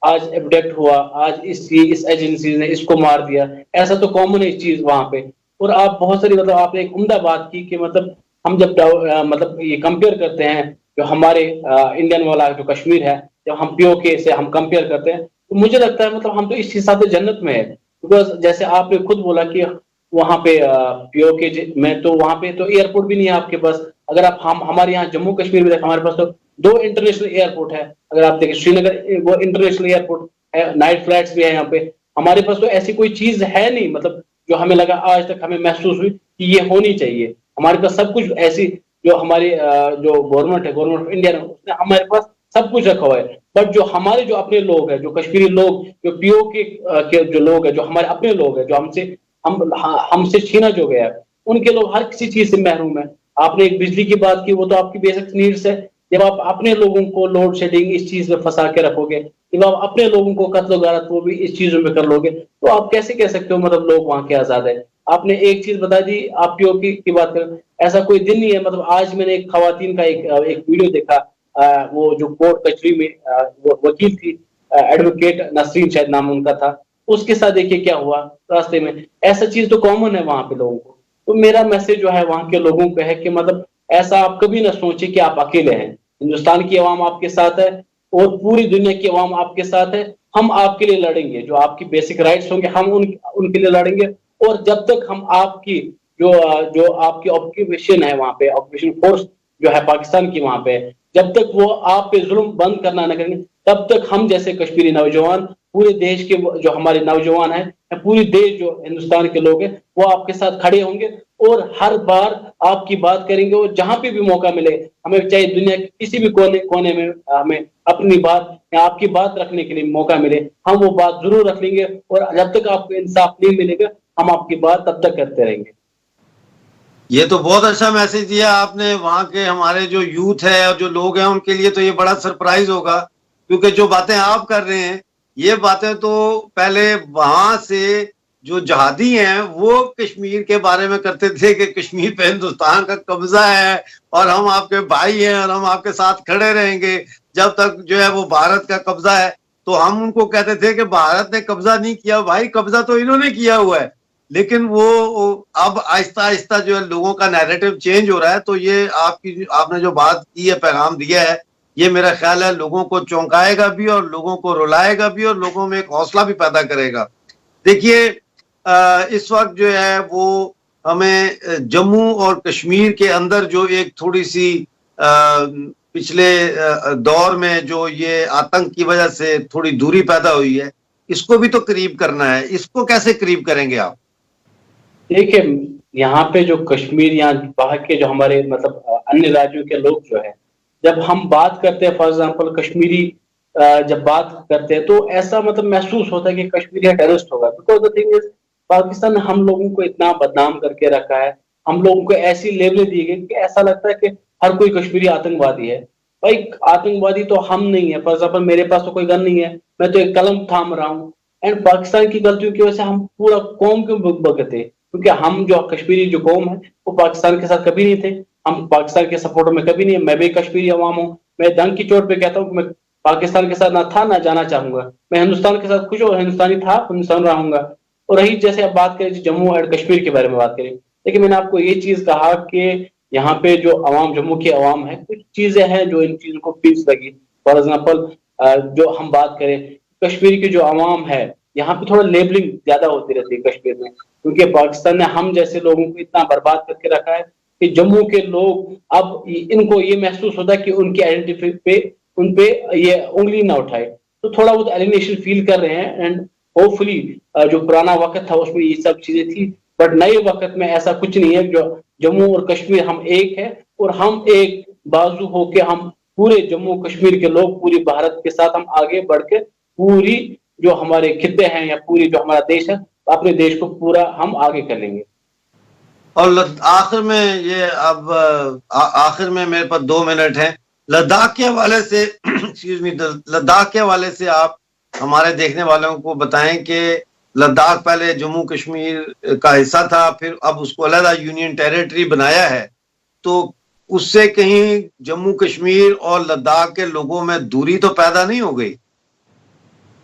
आज एबडक्ट हुआ, आज इस एजेंसी ने इसको मार दिया। ऐसा तो कॉमन है इस चीज वहां पे। और आप बहुत सारी मतलब आपने एक उम्दा बात की कि मतलब हम जब मतलब ये कंपेयर करते हैं जो हमारे इंडियन वाला जो कश्मीर है, जब हम POK से हम कंपेयर करते हैं तो मुझे लगता है मतलब हम तो इस हिसाब से जन्नत में है। बिकॉज जैसे आपने खुद बोला कि वहां पे POK में तो वहां पे तो एयरपोर्ट भी नहीं है आपके पास। अगर आप हमारे यहाँ जम्मू कश्मीर में देखें, हमारे पास तो 2 इंटरनेशनल एयरपोर्ट है। अगर आप देखें श्रीनगर वो इंटरनेशनल एयरपोर्ट है, नाइट फ्लाइट्स भी है यहाँ पे। हमारे पास तो ऐसी कोई चीज है नहीं मतलब जो हमें लगा आज तक हमें महसूस हुई कि ये होनी चाहिए। हमारे पास सब कुछ ऐसी जो हमारी जो गवर्नमेंट है, गवर्नमेंट ऑफ इंडिया, उसने हमारे पास सब कुछ रखा हुआ है। बट जो हमारे जो अपने लोग हैं, जो कश्मीरी लोग, जो POK के जो लोग हैं, जो हमारे अपने लोग हैं, जो हमसे छीना जो गया है, उनके लोग हर किसी चीज से महरूम है। आपने एक बिजली की बात की, वो तो आपकी बेसिक नीड्स है। जब आप अपने लोगों को लोड शेडिंग इस चीज में फंसा के रखोगे, जब आप अपने लोगों को कत्ल गारत वो भी इस चीजों में कर लोगे, तो आप कैसे कह सकते हो मतलब लोग वहां के आजाद है? आपने एक चीज बता दी, आप POK की बात करें, ऐसा कोई दिन नहीं है। मतलब आज मैंने एक खवातीन का एक वीडियो देखा, वो जो कोर्ट कचहरी में वो वकील थी, एडवोकेट नसरीन शायद नाम उनका था, उसके साथ देखिए क्या हुआ रास्ते में। ऐसा चीज तो कॉमन है वहां पे लोगों को। तो मेरा मैसेज जो है वहां के लोगों को है कि मतलब ऐसा आप कभी ना सोचे कि आप अकेले हैं। हिंदुस्तान की आवाम आपके साथ है और पूरी दुनिया की आवाम आपके साथ है। हम आपके लिए लड़ेंगे, जो आपकी बेसिक राइट्स होंगे हम उनके लिए लड़ेंगे। और जब तक हम आपकी जो आपकी ऑक्यूपेशन है वहां पे, ऑक्यूपेशन फोर्स जो है पाकिस्तान की वहां पे, जब तक वो आप पे जुल्म बंद करना न करेंगे, तब तक हम जैसे कश्मीरी नौजवान, पूरे देश के जो हमारे नौजवान हैं, पूरी देश जो हिंदुस्तान के लोग हैं, वो आपके साथ खड़े होंगे और हर बार आपकी बात करेंगे। और जहां पे भी मौका मिले, हमें चाहे दुनिया के किसी भी कोने में हमें अपनी बात या आपकी बात रखने के लिए मौका मिले, हम वो बात जरूर रख लेंगे। और जब तक आपको इंसाफ नहीं मिलेगा, हम आपकी बात तब तक करते रहेंगे। ये तो बहुत अच्छा मैसेज दिया आपने। वहां के हमारे जो यूथ है और जो लोग हैं उनके लिए तो ये बड़ा सरप्राइज होगा, क्योंकि जो बातें आप कर रहे हैं ये बातें तो पहले वहां से जो जहादी हैं वो कश्मीर के बारे में करते थे कि कश्मीर पे हिंदुस्तान का कब्जा है और हम आपके भाई हैं और हम आपके साथ खड़े रहेंगे। जब तक जो है वो भारत का कब्जा है, तो हम उनको कहते थे कि भारत ने कब्जा नहीं किया। भाई कब्जा तो इन्होंने किया हुआ है, लेकिन वो अब आहिस्ता आहिस्ता जो है लोगों का नैरेटिव चेंज हो रहा है। तो ये आपने जो बात की है, पैगाम दिया है, ये मेरा ख्याल है लोगों को चौंकाएगा भी और लोगों को रुलाएगा भी और लोगों में एक हौसला भी पैदा करेगा। देखिए इस वक्त जो है वो हमें जम्मू और कश्मीर के अंदर जो एक थोड़ी सी पिछले दौर में जो ये आतंक की वजह से थोड़ी दूरी पैदा हुई है, इसको भी तो करीब करना है। इसको कैसे करीब करेंगे आप? देखिए, यहाँ पे जो कश्मीर या बाहर के जो हमारे मतलब अन्य राज्यों के लोग जो है, जब हम बात करते हैं फॉर एग्जाम्पल कश्मीरी जब बात करते हैं तो ऐसा मतलब महसूस होता है कि कश्मीरी टेररिस्ट होगा। Because the thing is Pakistan ने हम लोगों को इतना बदनाम करके रखा है, हम लोगों को ऐसी लेबलें दी गई कि ऐसा लगता है कि हर कोई कश्मीरी आतंकवादी है। भाई आतंकवादी तो हम नहीं है। फॉर एग्जाम्पल मेरे पास तो कोई गन नहीं है, मैं तो एक कलम थाम रहा हूँ। एंड पाकिस्तान की गलतियों की वजह से हम पूरा कौम क्यों भुगते? क्योंकि हम जो कश्मीरी जो कौम है वो पाकिस्तान के साथ कभी नहीं थे, हम पाकिस्तान के सपोर्टर में कभी नहीं है। मैं भी कश्मीरी अवाम हूँ, मैं दंग की चोट पे कहता हूँ मैं पाकिस्तान के साथ ना था ना जाना चाहूंगा। मैं हिंदुस्तान के साथ खुश हूँ, हिंदुस्तानी था, हिंदुस्तान रहूंगा। और रही जैसे आप बात करें जम्मू एंड कश्मीर के बारे में बात करें, लेकिन मैंने आपको ये चीज कहा कि यहाँ पे जो अवाम, जम्मू की अवाम है, कुछ चीजें हैं जो इन चीजों को फीस लगी। फॉर एग्जाम्पल जो हम बात करें कश्मीर की जो अवाम है, यहाँ पे थोड़ा लेबलिंग ज्यादा होती रहती है कश्मीर में, क्योंकि पाकिस्तान ने हम जैसे लोगों को इतना बर्बाद करके रखा है कि जम्मू के लोग अब इनको ये महसूस होता है कि उनकी आइडेंटिटी पे उन पे ये उंगली ना उठाए, तो थोड़ा बहुत एलिनेशन फील कर रहे हैं। एंड होपफुली जो पुराना वक्त था उसमें ये सब चीजें थी, बट नए वक्त में ऐसा कुछ नहीं है। जो जम्मू और कश्मीर हम एक है और हम एक बाजू होके हम पूरे जम्मू कश्मीर के लोग पूरी भारत के साथ हम आगे बढ़ के पूरी जो हमारे खित्ते हैं या पूरी जो हमारा देश है, अपने देश को पूरा हम आगे कर लेंगे। और आखिर में ये अब आखिर में मेरे पास 2 मिनट हैं, लद्दाख के हवाले से एक्सक्यूज मी, लद्दाख के हवाले से आप हमारे देखने वालों को बताएं कि लद्दाख पहले जम्मू कश्मीर का हिस्सा था, फिर अब उसको अलग यूनियन टेरिटरी बनाया है, तो उससे कहीं जम्मू कश्मीर और लद्दाख के लोगों में दूरी तो पैदा नहीं हो गई?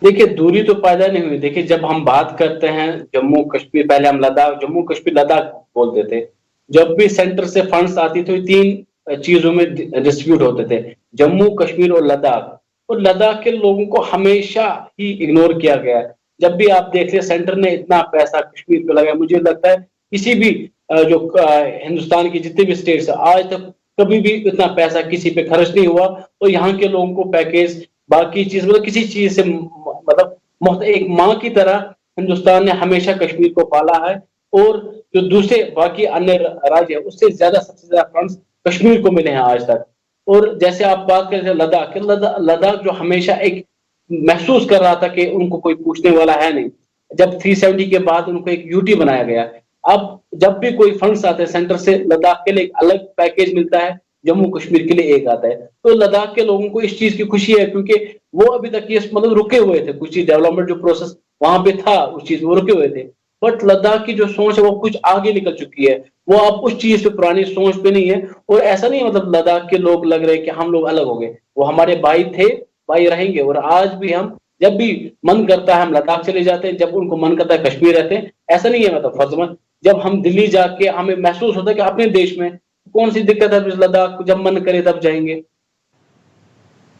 देखिए, दूरी तो पैदा नहीं हुई। देखिए, जब हम बात करते हैं जम्मू कश्मीर, पहले हम लद्दाख, जम्मू कश्मीर लद्दाख बोलते थे। जब भी सेंटर से फंड्स आती तो 3 चीजों में डिस्ट्रीब्यूट होते थे, जम्मू कश्मीर और लद्दाख। और लद्दाख के लोगों को हमेशा ही इग्नोर किया गया है। जब भी आप देख ले सेंटर ने इतना पैसा कश्मीर पे लगाया, मुझे लगता है किसी भी जो हिंदुस्तान की जितने भी स्टेट्स है आज तक कभी भी इतना पैसा किसी पे खर्च नहीं हुआ। और यहाँ के लोगों को पैकेज बाकी चीज मतलब किसी चीज से मतलब एक माँ की तरह हिंदुस्तान ने हमेशा कश्मीर को पाला है। और जो दूसरे बाकी अन्य राज्य है उससे ज्यादा सबसे ज्यादा फंड्स कश्मीर को मिले हैं आज तक। और जैसे आप बात करते हैं लद्दाख, लद्दाख जो हमेशा एक महसूस कर रहा था कि उनको कोई पूछने वाला है नहीं, जब 370 के बाद उनको एक यूटी बनाया गया। अब जब भी कोई फंड्स आते हैं सेंटर से, लद्दाख के लिए एक अलग पैकेज मिलता है, जम्मू कश्मीर के लिए एक आता है। तो लद्दाख के लोगों को इस चीज की खुशी है, क्योंकि वो अभी तक ये मतलब रुके हुए थे, कुछ चीज डेवलपमेंट जो प्रोसेस वहां पे था उस चीज में वो रुके हुए थे। बट लद्दाख की जो सोच है वो कुछ आगे निकल चुकी है, वो अब उस चीज पे पुरानी सोच पे नहीं है। और ऐसा नहीं है मतलब लद्दाख के लोग लग रहे कि हम लोग अलग हो गए, वो हमारे भाई थे, भाई रहेंगे। और आज भी हम जब भी मन करता है हम लद्दाख चले जाते हैं, जब उनको मन करता है कश्मीर रहते हैं। ऐसा नहीं है मतलब फर्जमन जब हम दिल्ली जाके हमें महसूस होता है कि अपने देश में कौन सी दिक्कत है, लद्दाख जब मन करे तब जाएंगे।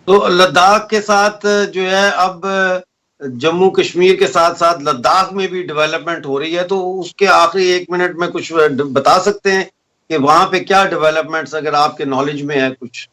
तो लद्दाख के साथ जो है अब जम्मू कश्मीर के साथ साथ लद्दाख में भी डेवलपमेंट हो रही है, तो उसके आखिरी 1 मिनट में कुछ बता सकते हैं कि वहां पे क्या डेवलपमेंट्स अगर आपके नॉलेज में है कुछ?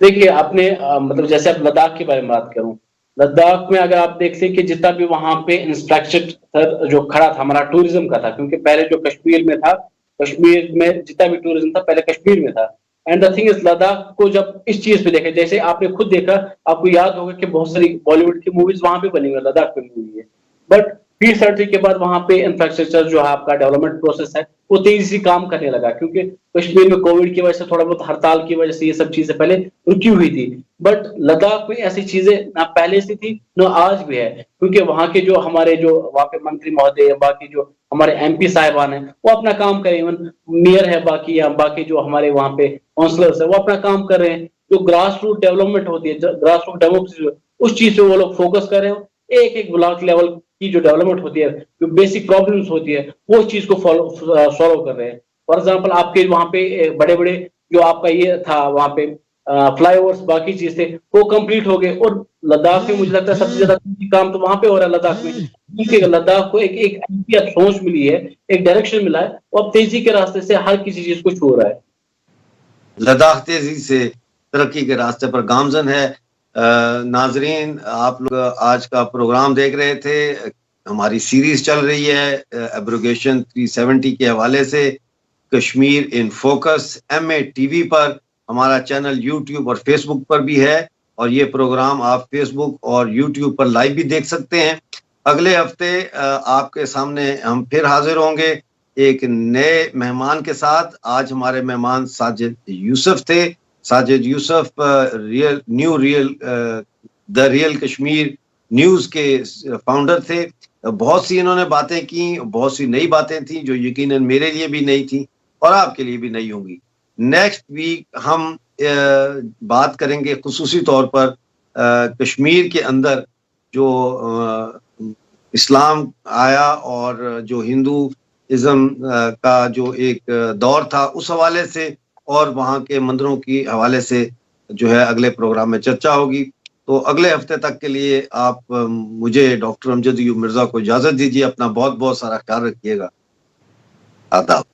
देखिए, आपने मतलब जैसे आप लद्दाख के बारे में बात करूं, लद्दाख में अगर आप देखते कि जितना भी वहां पे इंफ्रास्ट्रक्चर जो खड़ा था हमारा टूरिज्म का था, क्योंकि पहले जो कश्मीर में था, कश्मीर में जितना भी टूरिज्म था पहले कश्मीर में था। And the thing is Ladakh को जब इस चीज पे देखे, जैसे आपने खुद देखा, आपको याद होगा कि बहुत सारी बॉलीवुड की मूवीज वहां पे बनी हुई है, लद्दाख में बनी हुई है। बट पीस सर्जरी के बाद वहां पे इंफ्रास्ट्रक्चर जो है आपका डेवलपमेंट प्रोसेस है वो तेजी से काम करने लगा, क्योंकि कश्मीर में कोविड की वजह से थोड़ा बहुत हड़ताल की वजह से ये सब चीजें पहले रुकी हुई थी। बट लद्दाख में ऐसी चीजें ना पहले से थी ना आज भी है, क्योंकि वहां के जो हमारे जो वहां पे मंत्री महोदय, बाकी जो हमारे MP साहिबान है वो अपना काम करें, इवन मेयर है बाकी या बाकी जो हमारे वहां पे काउंसलर्स है वो अपना काम कर रहे हैं। जो ग्रास रूट डेवलपमेंट होती है, ग्रास रूट डेमोक्रेसी, उस चीज पे वो लोग फोकस कर रहे हो। एक एक ब्लॉक लेवल की जो डेवलपमेंट होती है, जो बेसिक प्रॉब्लम्स होती है, वो चीज को सॉल्व कर रहे हैं। फॉर एग्जाम्पल आपके वहाँ पे बड़े बड़े जो आपका ये था वहाँ पे फ्लाईओवर्स बाकी चीज थे, वो कंप्लीट हो गए। और लद्दाख में मुझे लगता है सबसे ज्यादा काम तो वहां पे हो रहा है लद्दाख में, क्योंकि लद्दाख को एक सोच मिली है, एक डायरेक्शन मिला है, और अब तेजी के रास्ते से हर किसी चीज को छू रहा है। लद्दाख तेजी से तरक्की के रास्ते पर गामजन है। नाजरीन, आप लोग आज का प्रोग्राम देख रहे थे, हमारी सीरीज चल रही है एब्रोगेशन 370 के हवाले से, कश्मीर इन फोकस MATV पर। हमारा चैनल यूट्यूब और फेसबुक पर भी है, और ये प्रोग्राम आप फेसबुक और यूट्यूब पर लाइव भी देख सकते हैं। अगले हफ्ते आपके सामने हम फिर हाजिर होंगे एक नए मेहमान के साथ। आज हमारे मेहमान साजिद यूसुफ थे। Sajid Yusuf the real Kashmir news के फाउंडर थे। बहुत सी इन्होंने बातें की, बहुत सी नई बातें थी जो यकीनन मेरे लिए भी नई थी और आपके लिए भी नई होंगी। नेक्स्ट वीक हम बात करेंगे खुसूसी तौर पर कश्मीर के अंदर जो इस्लाम आया और जो हिंदूइज्म का जो एक दौर था उस हवाले से, और वहाँ के मंदिरों की हवाले से जो है अगले प्रोग्राम में चर्चा होगी। तो अगले हफ्ते तक के लिए आप मुझे डॉक्टर अमजद अयूब मिर्जा को इजाजत दीजिए। अपना बहुत बहुत सारा ख्याल रखिएगा। आदाब।